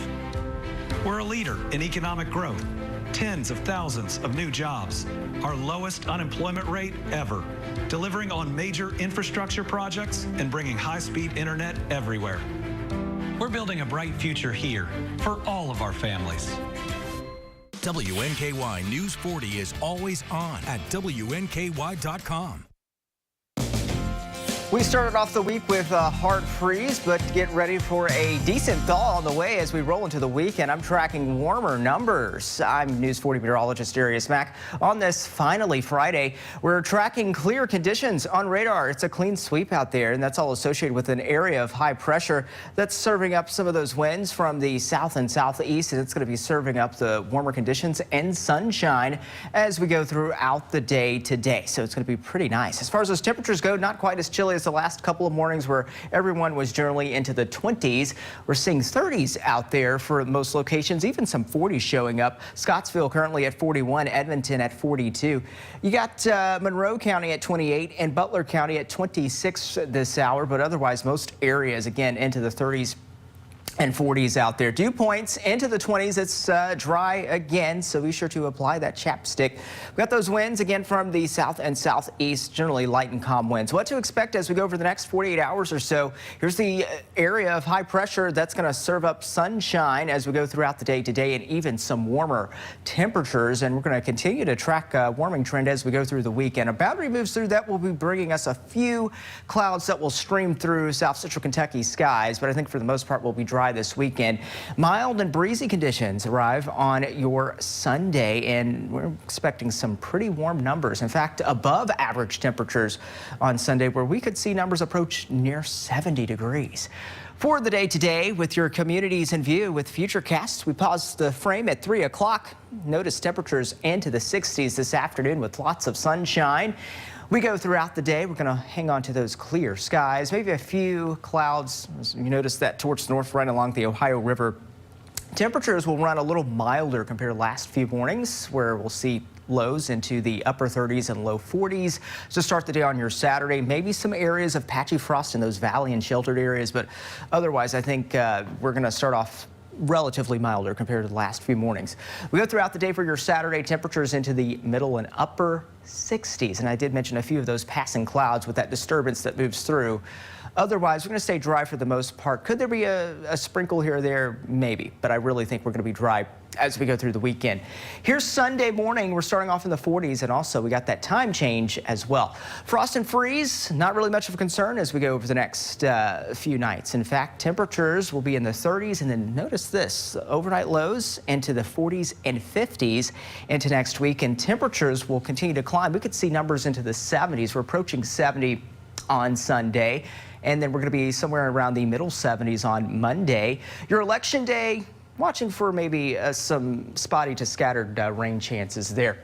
[SPEAKER 13] We're a leader in economic growth, tens of thousands of new jobs, our lowest unemployment rate ever, delivering on major infrastructure projects and bringing high-speed internet everywhere. We're building a bright future here for all of our families.
[SPEAKER 6] WNKY News 40 is always on at WNKY.com.
[SPEAKER 9] We started off the week with a hard freeze, but get ready for a decent thaw on the way as we roll into the weekend. I'm tracking warmer numbers. I'm News 40 meteorologist Darius Mack. On this finally Friday, we're tracking clear conditions on radar. It's a clean sweep out there, and that's all associated with an area of high pressure that's serving up some of those winds from the south and southeast, and it's going to be serving up the warmer conditions and sunshine as we go throughout the day today. So it's going to be pretty nice. As far as those temperatures go, not quite as chilly as the last couple of mornings where everyone was generally into the 20s. We're seeing 30s out there for most locations, even some 40s showing up. Scottsville currently at 41, Edmonton at 42. You got Monroe County at 28 and Butler County at 26 this hour, but otherwise most areas again into the 30s and 40s out there. Dew points into the 20s. It's dry again, so be sure to apply that chapstick. We've got those winds again from the south and southeast, generally light and calm winds. What to expect as we go over the next 48 hours or so. Here's the area of high pressure that's going to serve up sunshine as we go throughout the day today, and even some warmer temperatures. And we're going to continue to track a warming trend as we go through the weekend. A boundary moves through that will be bringing us a few clouds that will stream through south central Kentucky skies, but I think for the most part we'll be dry this weekend. Mild and breezy conditions arrive on your Sunday, and we're expecting some pretty warm numbers. In fact, above average temperatures on Sunday, where we could see numbers approach near 70 degrees. For the day today, with your communities in view with Futurecasts, we pause the frame at 3 o'clock. Notice temperatures into the 60s this afternoon with lots of sunshine. We go throughout the day. We're going to hang on to those clear skies, maybe a few clouds. You notice that towards the north, right along the Ohio River. Temperatures will run a little milder compared to last few mornings, where we'll see lows into the upper 30s and low 40s to start the day on your Saturday. Maybe some areas of patchy frost in those valley and sheltered areas, but otherwise I think we're going to start off relatively milder compared to the last few mornings. We go throughout the day for your Saturday, temperatures into the middle and upper 60s. And I did mention a few of those passing clouds with that disturbance that moves through. Otherwise, we're going to stay dry for the most part. Could there be a sprinkle here or there? Maybe, but I really think we're going to be dry as we go through the weekend. Here's Sunday morning. We're starting off in the 40s, and also we got that time change as well. Frost and freeze, not really much of a concern as we go over the next few nights. In fact, temperatures will be in the 30s, and then notice this, overnight lows into the 40s and 50s into next week, and temperatures will continue to climb. We could see numbers into the 70s. We're approaching 70 on Sunday, and then we're going to be somewhere around the middle 70s on Monday. Your election day, watching for maybe some spotty to scattered rain chances there.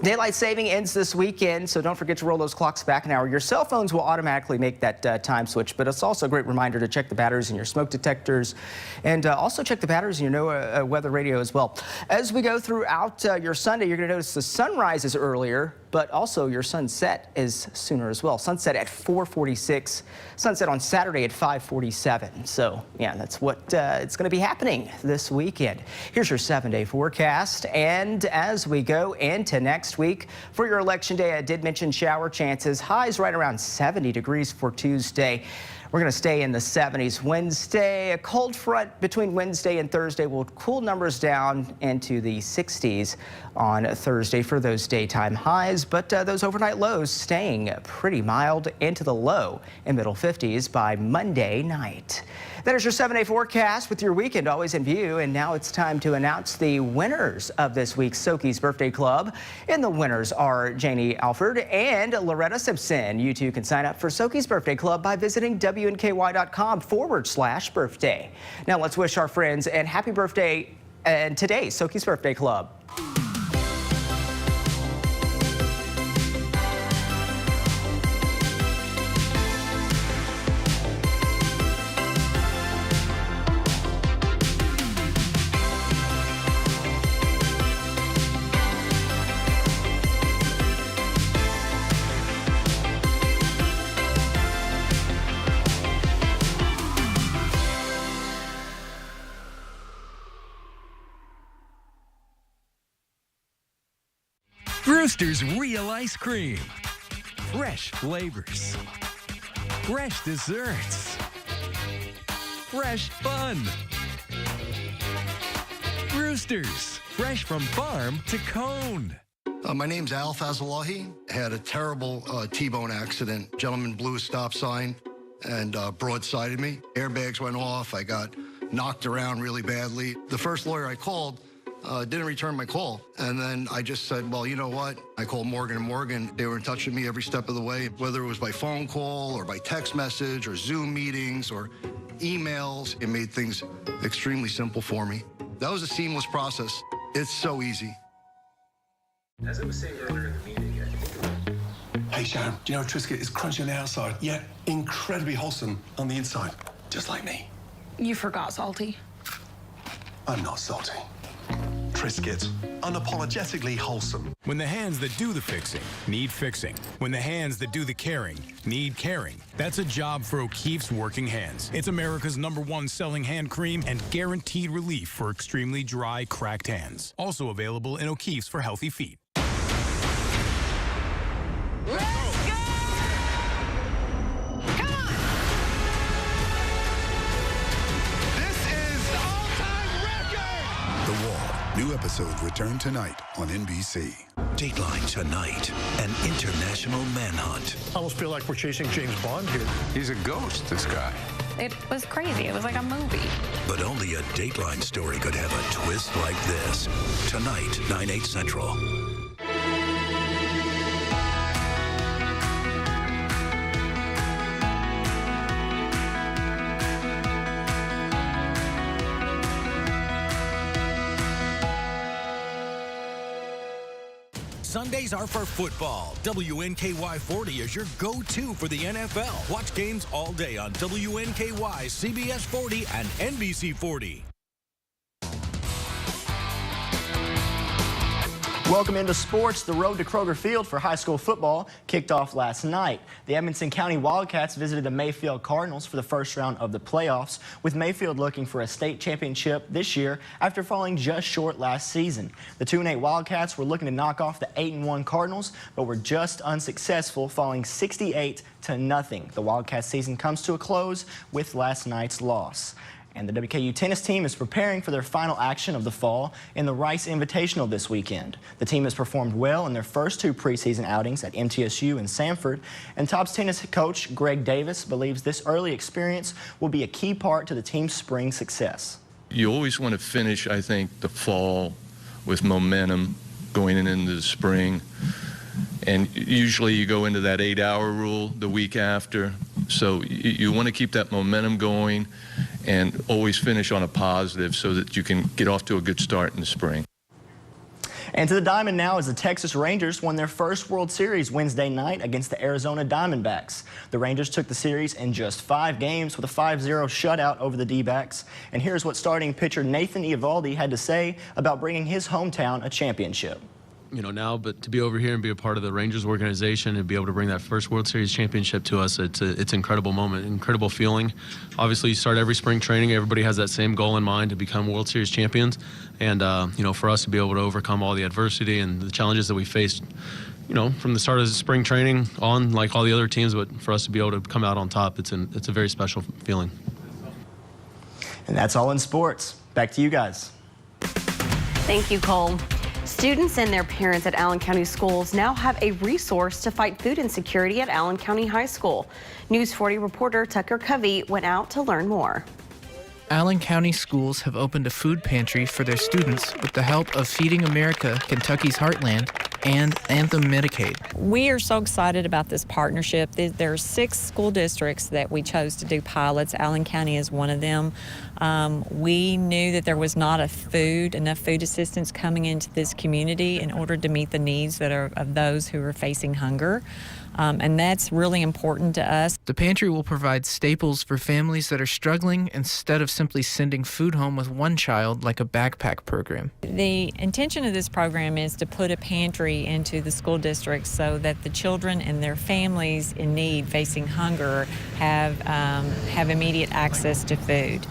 [SPEAKER 9] Daylight saving ends this weekend, so don't forget to roll those clocks back an hour. Your cell phones will automatically make that time switch, but it's also a great reminder to check the batteries in your smoke detectors, and also check the batteries in your NOAA weather radio as well. As we go throughout your Sunday, you're going to notice the sunrise is earlier, but also your sunset is sooner as well. Sunset at 4:46, sunset on Saturday at 5:47. So yeah, that's what it's going to be happening this weekend. Here's your 7-day forecast. And as we go into next week for your election day, I did mention shower chances. Highs right around 70 degrees for Tuesday. We're going to stay in the 70s Wednesday. A cold front between Wednesday and Thursday will cool numbers down into the 60s on Thursday for those daytime highs, but those overnight lows staying pretty mild into the low and middle 50s by Monday night. That is your 7-day forecast with your weekend always in view. And now it's time to announce the winners of this week's Soki's Birthday Club. And the winners are Janie Alford and Loretta Simpson. You too can sign up for Soki's Birthday Club by visiting WNKY.com/birthday. Now let's wish our friends and happy birthday and today's Soki's Birthday Club.
[SPEAKER 6] Brewster's Real Ice Cream. Fresh flavors. Fresh desserts. Fresh fun. Brewster's. Fresh from farm to cone.
[SPEAKER 24] My name's Al Fazalahi. Had a terrible T-bone accident. Gentleman blew a stop sign and broadsided me. Airbags went off. I got knocked around really badly. The first lawyer I called didn't return my call. And then I just said, well, you know what? I called Morgan & Morgan. They were in touch with me every step of the way, whether it was by phone call or by text message or Zoom meetings or emails. It made things extremely simple for me. That was a seamless process. It's so easy.
[SPEAKER 12] As I was saying earlier in the meeting, hey Sharon, do you know Triscuit is crunchy on the outside, yet incredibly wholesome on the inside, just like me.
[SPEAKER 26] You forgot salty.
[SPEAKER 12] I'm not salty. Triscuit, unapologetically wholesome.
[SPEAKER 14] When the hands that do the fixing need fixing. When the hands that do the caring need caring. That's a job for O'Keeffe's Working Hands. It's America's #1 selling hand cream and guaranteed relief for extremely dry, cracked hands. Also available in O'Keeffe's for healthy feet.
[SPEAKER 15] New episodes return tonight on NBC.
[SPEAKER 16] Dateline tonight, an international manhunt.
[SPEAKER 12] I almost feel like we're chasing James Bond here.
[SPEAKER 16] He's a ghost, this guy.
[SPEAKER 26] It was crazy. It was like a movie.
[SPEAKER 16] But only a Dateline story could have a twist like this. Tonight, 9/8 Central.
[SPEAKER 6] Sundays are for football. WNKY 40 is your go-to for the NFL. Watch games all day on WNKY, CBS 40, and NBC 40.
[SPEAKER 17] Welcome into sports. The road to Kroger Field for high school football kicked off last night. The Edmonson County Wildcats visited the Mayfield Cardinals for the first round of the playoffs, with Mayfield looking for a state championship this year after falling just short last season. The 2-8 Wildcats were looking to knock off the 8-1 Cardinals, but were just unsuccessful, falling 68-0. The Wildcats season comes to a close with last night's loss. And the WKU tennis team is preparing for their final action of the fall in the Rice Invitational this weekend. The team has performed well in their first 2 preseason outings at MTSU and Sanford, and Tops tennis coach Greg Davis believes this early experience will be a key part to the team's spring success.
[SPEAKER 19] You always want to finish, I think, the fall with momentum going into the spring. And usually you go into that 8-hour rule the week after. So you want to keep that momentum going and always finish on a positive so that you can get off to a good start in the spring.
[SPEAKER 17] And to the diamond now as the Texas Rangers won their first World Series Wednesday night against the Arizona Diamondbacks. The Rangers took the series in just 5 games with a 5-0 shutout over the D-backs. And here's what starting pitcher Nathan Eovaldi had to say about bringing his hometown a championship.
[SPEAKER 2] now, but to be over here and be a part of the Rangers organization and be able to bring that first World Series championship to us, it's an incredible moment, incredible feeling. Obviously, you start every spring training, everybody has that same goal in mind to become World Series champions. And, for us to be able to overcome all the adversity and the challenges that we faced, from the start of spring training on, like all the other teams, but for us to be able to come out on top, it's a very special feeling.
[SPEAKER 17] And that's all in sports. Back to you guys.
[SPEAKER 10] Thank you, Cole. Students and their parents at Allen County schools now have a resource to fight food insecurity at Allen County High School. News 40 reporter Tucker Covey went out to learn more.
[SPEAKER 18] Allen County schools have opened a food pantry for their students with the help of Feeding America, Kentucky's Heartland, and Anthem Medicaid.
[SPEAKER 20] We are so excited about this partnership. There are 6 school districts that we chose to do pilots. Allen County is one of them. We knew that there was not enough food assistance coming into this community in order to meet the needs that are of those who are facing hunger. And that's really important to us.
[SPEAKER 18] The pantry will provide staples for families that are struggling instead of simply sending food home with one child like a backpack program.
[SPEAKER 20] The intention of this program is to put a pantry into the school districts so that the children and their families in need facing hunger have immediate access to food.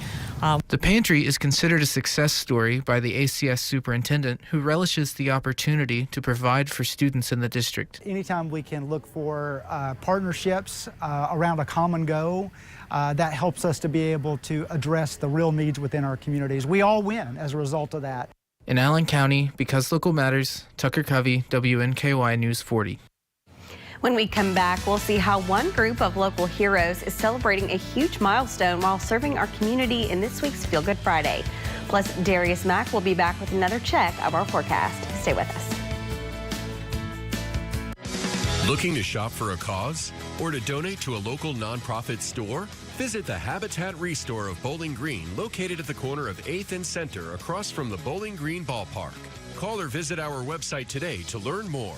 [SPEAKER 18] The pantry is considered a success story by the ACS superintendent, who relishes the opportunity to provide for students in the district.
[SPEAKER 22] Anytime we can look for partnerships around a common goal, that helps us to be able to address the real needs within our communities. We all win as a result of that.
[SPEAKER 18] In Allen County, because local matters, Tucker Covey, WNKY News 40.
[SPEAKER 10] When we come back, we'll see how one group of local heroes is celebrating a huge milestone while serving our community in this week's Feel Good Friday. Plus, Darius Mack will be back with another check of our forecast. Stay with us.
[SPEAKER 11] Looking to shop for a cause or to donate to a local nonprofit store? Visit the Habitat Restore of Bowling Green, located at the corner of 8th and Center across from the Bowling Green Ballpark. Call or visit our website today to learn more.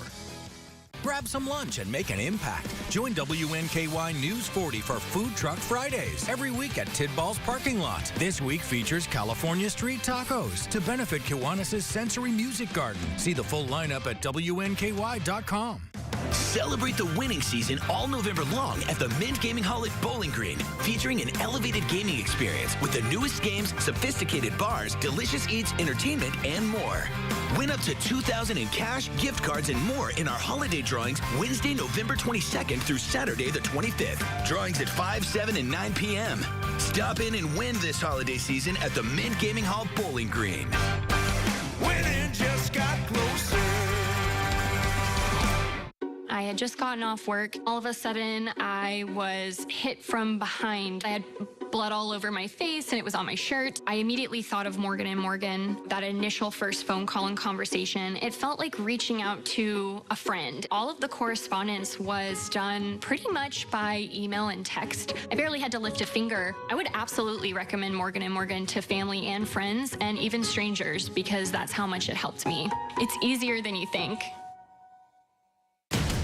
[SPEAKER 6] Grab some lunch and make an impact. Join WNKY News 40 for Food Truck Fridays every week at Tidball's parking lot. This week features California Street Tacos to benefit Kiwanis' Sensory Music Garden. See the full lineup at WNKY.com.
[SPEAKER 23] Celebrate the winning season all November long at the Mint Gaming Hall at Bowling Green, featuring an elevated gaming experience with the newest games, sophisticated bars, delicious eats, entertainment, and more. Win up to $2,000 in cash, gift cards, and more in our holiday drawings Wednesday, November 22nd through Saturday the 25th. Drawings at 5, 7, and 9 p.m. Stop in and win this holiday season at the Mint Gaming Hall Bowling Green.
[SPEAKER 25] Winning just got closer.
[SPEAKER 27] I had just gotten off work. All of a sudden, I was hit from behind. I had blood all over my face and it was on my shirt. I immediately thought of Morgan & Morgan, that initial first phone call and conversation. It felt like reaching out to a friend. All of the correspondence was done pretty much by email and text. I barely had to lift a finger. I would absolutely recommend Morgan & Morgan to family and friends and even strangers because that's how much it helped me. It's easier than you think.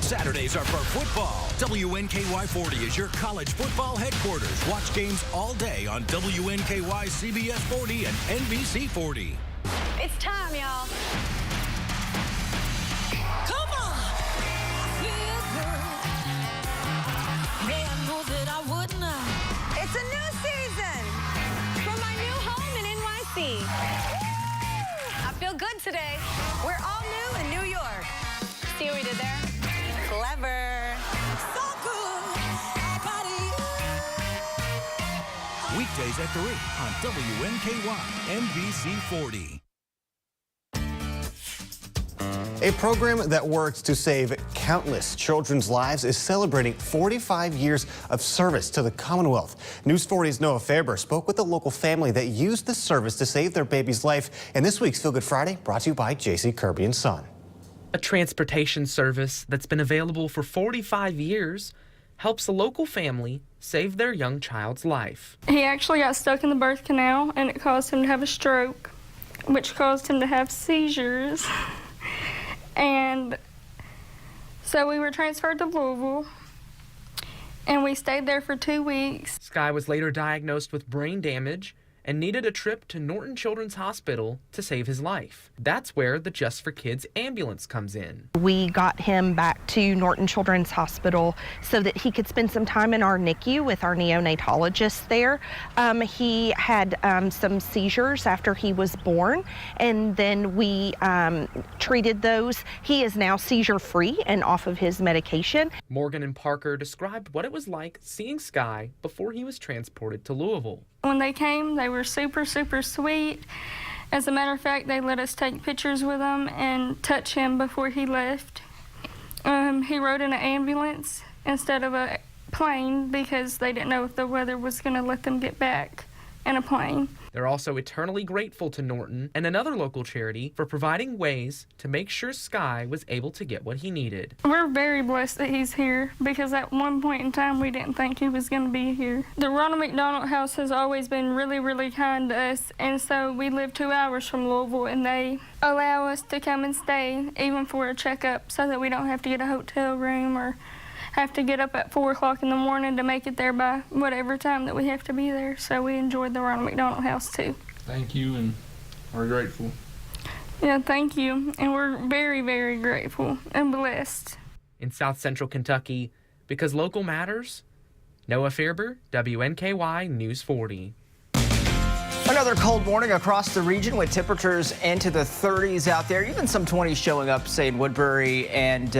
[SPEAKER 6] Saturdays are for football. WNKY 40 is your college football headquarters. Watch games all day on WNKY, CBS 40, and NBC 40.
[SPEAKER 28] It's time, y'all. Come on. It's a new season from my new home in NYC. I feel good today. We're all new in New York. See what we did there? Clever. So good.
[SPEAKER 6] Weekdays at 3 on WNKY, NBC 40.
[SPEAKER 29] A program that works to save countless children's lives is celebrating 45 years of service to the Commonwealth. News 40's Noah Faber spoke with a local family that used the service to save their baby's life. And this week's Feel Good Friday brought to you by J.C. Kirby and Son.
[SPEAKER 30] A transportation service that's been available for 45 years helps a local family save their young child's life.
[SPEAKER 31] He actually got stuck in the birth canal, and it caused him to have a stroke, which caused him to have seizures. And so we were transferred to Louisville, and we stayed there for 2 weeks.
[SPEAKER 30] Sky was later diagnosed with brain damage and needed a trip to Norton Children's Hospital to save his life. That's where the Just for Kids ambulance comes in.
[SPEAKER 1] We got him back to Norton Children's Hospital so that he could spend some time in our NICU with our neonatologist there. He had some seizures after he was born, and then we treated those. He is now seizure-free and off of his medication.
[SPEAKER 30] Morgan and Parker described what it was like seeing Sky before he was transported to Louisville.
[SPEAKER 31] When they came, they were super, super sweet. As a matter of fact, they let us take pictures with him and touch him before he left. He rode in an ambulance instead of a plane because they didn't know if the weather was going to let them get back in a plane.
[SPEAKER 30] They're also eternally grateful to Norton and another local charity for providing ways to make sure Sky was able to get what he needed.
[SPEAKER 31] We're very blessed that he's here because at one point in time we didn't think he was going to be here. The Ronald McDonald House has always been really, really kind to us, and so we live 2 hours from Louisville, and they allow us to come and stay even for a checkup so that we don't have to get a hotel room or have to get up at 4 o'clock in the morning to make it there by whatever time that we have to be there. So we enjoyed the Ronald McDonald House too.
[SPEAKER 30] Thank you, and we're grateful.
[SPEAKER 31] Yeah, thank you. And we're very, very grateful and blessed.
[SPEAKER 30] In South Central Kentucky, because local matters, Noah Fairber, WNKY News 40.
[SPEAKER 17] Another cold morning across the region with temperatures into the 30s out there, even some 20s showing up, say, in Woodbury and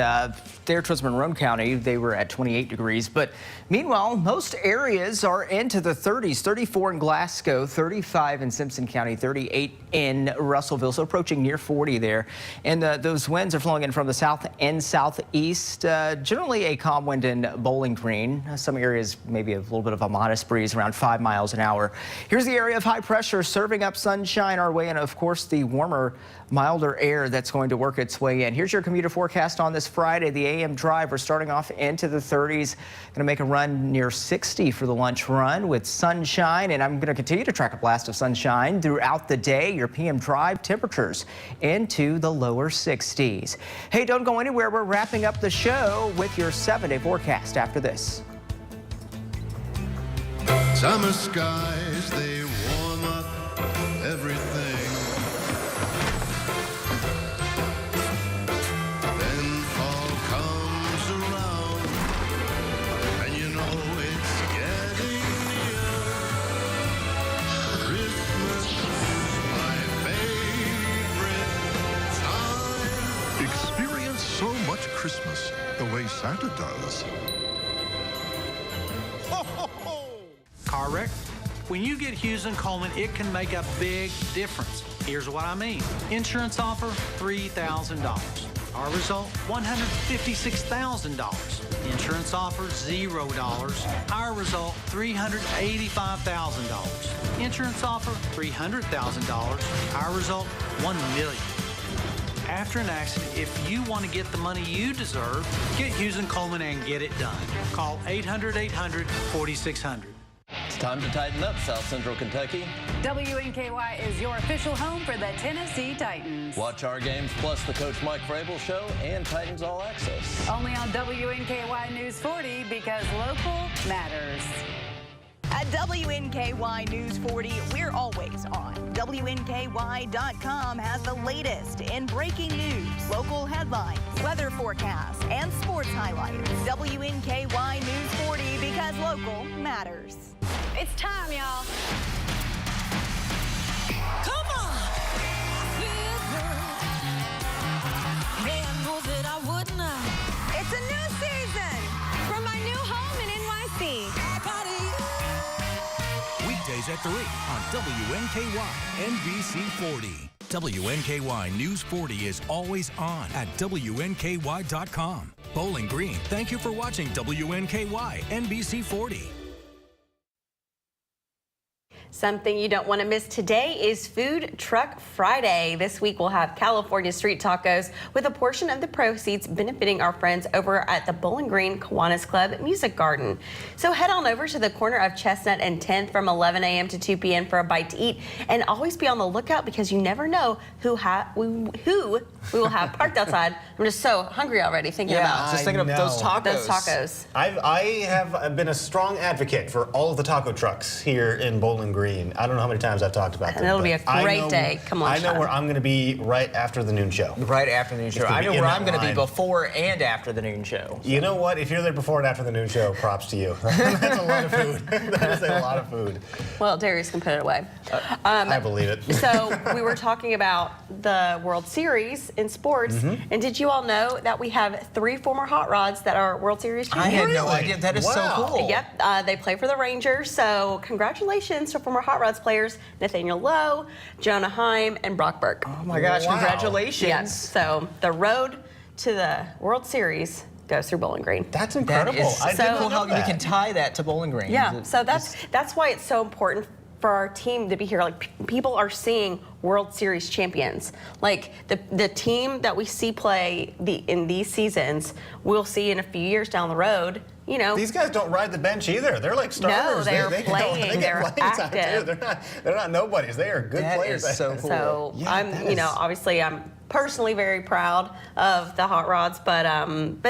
[SPEAKER 17] there towards Monroe County. They were at 28 degrees. But meanwhile, most areas are into the 30s, 34 in Glasgow, 35 in Simpson County, 38 in Russellville, so approaching near 40 there. And those winds are flowing in from the south and southeast. Generally a calm wind in Bowling Green. Some areas maybe a little bit of a modest breeze, around 5 miles an hour. Here's the area of high pressure serving up sunshine our way, and of course the warmer, milder air that's going to work its way in. Here's your commuter forecast on this Friday. The AM drive, we're starting off into the 30s. Going to make a run near 60 for the lunch run with sunshine, and I'm going to continue to track a blast of sunshine throughout the day. Your PM drive temperatures into the lower 60s. Hey, don't go anywhere. We're wrapping up the show with your 7-day forecast after this.
[SPEAKER 3] Summer skies, they warm up everything. Then fall comes around, and you know it's getting near. Christmas, my favorite time.
[SPEAKER 4] Experience so much Christmas the way Santa does.
[SPEAKER 5] Car wreck? When you get Hughes & Coleman, it can make a big difference. Here's what I mean. Insurance offer, $3,000. Our result, $156,000. Insurance offer, $0. Our result, $385,000. Insurance offer, $300,000. Our result, $1 million. After an accident, if you want to get the money you deserve, get Hughes & Coleman and get it done. Call 800-800-4600.
[SPEAKER 7] It's time to tighten up, South Central Kentucky.
[SPEAKER 8] WNKY is your official home for the Tennessee Titans.
[SPEAKER 7] Watch our games plus the Coach Mike Vrabel Show and Titans All Access.
[SPEAKER 8] Only on WNKY News 40 because local matters.
[SPEAKER 9] At WNKY News 40, we're always on. WNKY.com has the latest in breaking news, local headlines, weather forecasts, and sports highlights. WNKY News 40 because local matters.
[SPEAKER 8] It's time, y'all.
[SPEAKER 13] Come on! Feel good. Man, know that I wouldn't.
[SPEAKER 8] It's a new season from my new home in NYC.
[SPEAKER 6] Weekdays at 3 on WNKY NBC 40. WNKY News 40 is always on at WNKY.com. Bowling Green, thank you for watching WNKY NBC 40.
[SPEAKER 10] Something you don't want to miss today is Food Truck Friday. This week we'll have California street tacos with a portion of the proceeds benefiting our friends over at the Bowling Green Kiwanis Club Music Garden. So head on over to the corner of Chestnut and 10th from 11 a.m. to 2 p.m. for a bite to eat, and always be on the lookout because you never know who we will have parked outside. I'm just so hungry already thinking about
[SPEAKER 29] just thinking of those tacos.
[SPEAKER 10] Those tacos.
[SPEAKER 29] I have been a strong advocate for all of the taco trucks here in Bowling Green. Green. I don't know how many times I've talked about that.
[SPEAKER 10] And it'll be a great day. Come on,
[SPEAKER 29] I know
[SPEAKER 10] Sean.
[SPEAKER 29] where I'm going to be right after the noon show.
[SPEAKER 2] Right after the noon show. I know where I'm going to be before and after the noon show.
[SPEAKER 29] You know what? If you're there before and after the noon show, props to you. That's a lot of food. That is a lot of food.
[SPEAKER 10] Well, Darius can put it away.
[SPEAKER 29] I believe it.
[SPEAKER 10] So we were talking about the World Series in sports, and did you all know that we have 3 former Hot Rods that are World Series champions?
[SPEAKER 2] I had no idea. That is so cool.
[SPEAKER 10] Yep, they play for the Rangers, so congratulations to former Hot Rods players Nathaniel Lowe, Jonah Heim, and Brock Burke.
[SPEAKER 2] Oh my gosh, congratulations.
[SPEAKER 10] Yes, so the road to the World Series goes through Bowling Green.
[SPEAKER 29] That's incredible.
[SPEAKER 2] That is so cool how you can tie that to Bowling Green.
[SPEAKER 10] Yeah, so that's why it's so important for our team to be here. Like, people are seeing World Series champions. Like, the team that we see play in these seasons, we'll see in a few years down the road. You know,
[SPEAKER 29] these guys don't ride the bench either. They're like starters.
[SPEAKER 10] No, they're
[SPEAKER 29] They
[SPEAKER 10] playing. They're active.
[SPEAKER 29] They're not nobodies. They are good players.
[SPEAKER 2] That is so cool.
[SPEAKER 10] So obviously I'm personally very proud of the Hot Rods, but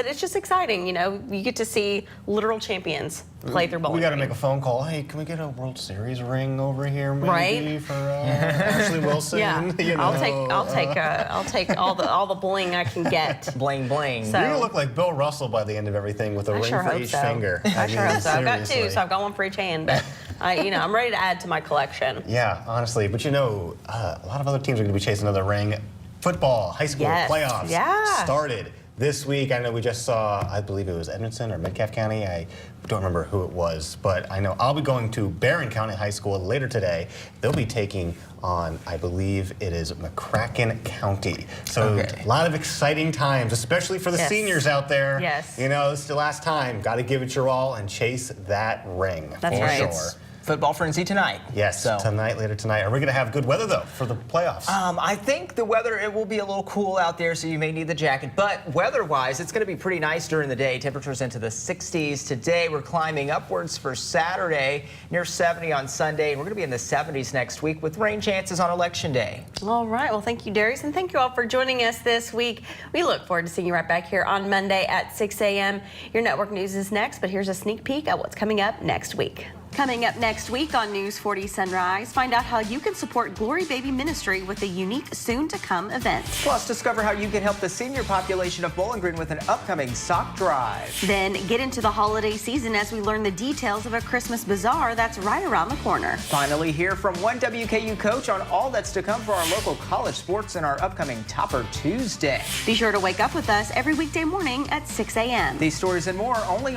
[SPEAKER 10] it's just exciting. You know, you get to see literal champions play through Bowling
[SPEAKER 29] We got to
[SPEAKER 10] Green.
[SPEAKER 29] make a phone call. Hey, can we get a World Series ring over here, maybe,
[SPEAKER 10] right?
[SPEAKER 29] for Ashley Wilson?
[SPEAKER 10] Yeah,
[SPEAKER 29] You know,
[SPEAKER 10] I'll take all the bling I can get.
[SPEAKER 2] Bling bling.
[SPEAKER 29] You're gonna look like Bill Russell by the end of everything with a ring for each finger.
[SPEAKER 10] I sure hope so. I've got 2,
[SPEAKER 29] seriously.
[SPEAKER 10] so I've got 1 for each hand, but I'm ready to add to my collection.
[SPEAKER 29] Yeah, honestly, but a lot of other teams are going to be chasing another ring. Football, high school playoffs started this week. I know we just saw, I believe it was Edmonton or Metcalfe County. I don't remember who it was, but I know I'll be going to Barron County High School later today. They'll be taking on, I believe it is McCracken County. So a lot of exciting times, especially for the seniors out there.
[SPEAKER 10] Yes.
[SPEAKER 29] You know, it's the last time. Got to give it your all and chase that ring.
[SPEAKER 10] That's
[SPEAKER 29] for
[SPEAKER 10] right.
[SPEAKER 29] sure.
[SPEAKER 2] Football frenzy tonight.
[SPEAKER 29] Yes, later tonight. Are we going to have good weather, though, for the playoffs?
[SPEAKER 2] I think the weather, it will be a little cool out there, so you may need the jacket. But weather-wise, it's going to be pretty nice during the day. Temperatures into the 60s today. We're climbing upwards for Saturday, near 70 on Sunday. And we're going to be in the 70s next week with rain chances on Election Day.
[SPEAKER 10] All right. Well, thank you, Darius, and thank you all for joining us this week. We look forward to seeing you right back here on Monday at 6 a.m. Your network news is next, but here's a sneak peek at what's coming up next week. Coming up next week on News 40 Sunrise, find out how you can support Glory Baby Ministry with a unique soon-to-come event.
[SPEAKER 2] Plus, discover how you can help the senior population of Bowling Green with an upcoming sock drive.
[SPEAKER 10] Then get into the holiday season as we learn the details of a Christmas bazaar that's right around the corner.
[SPEAKER 2] Finally, hear from one WKU coach on all that's to come for our local college sports in our upcoming Topper Tuesday.
[SPEAKER 10] Be sure to wake up with us every weekday morning at 6 a.m.
[SPEAKER 2] These stories and more only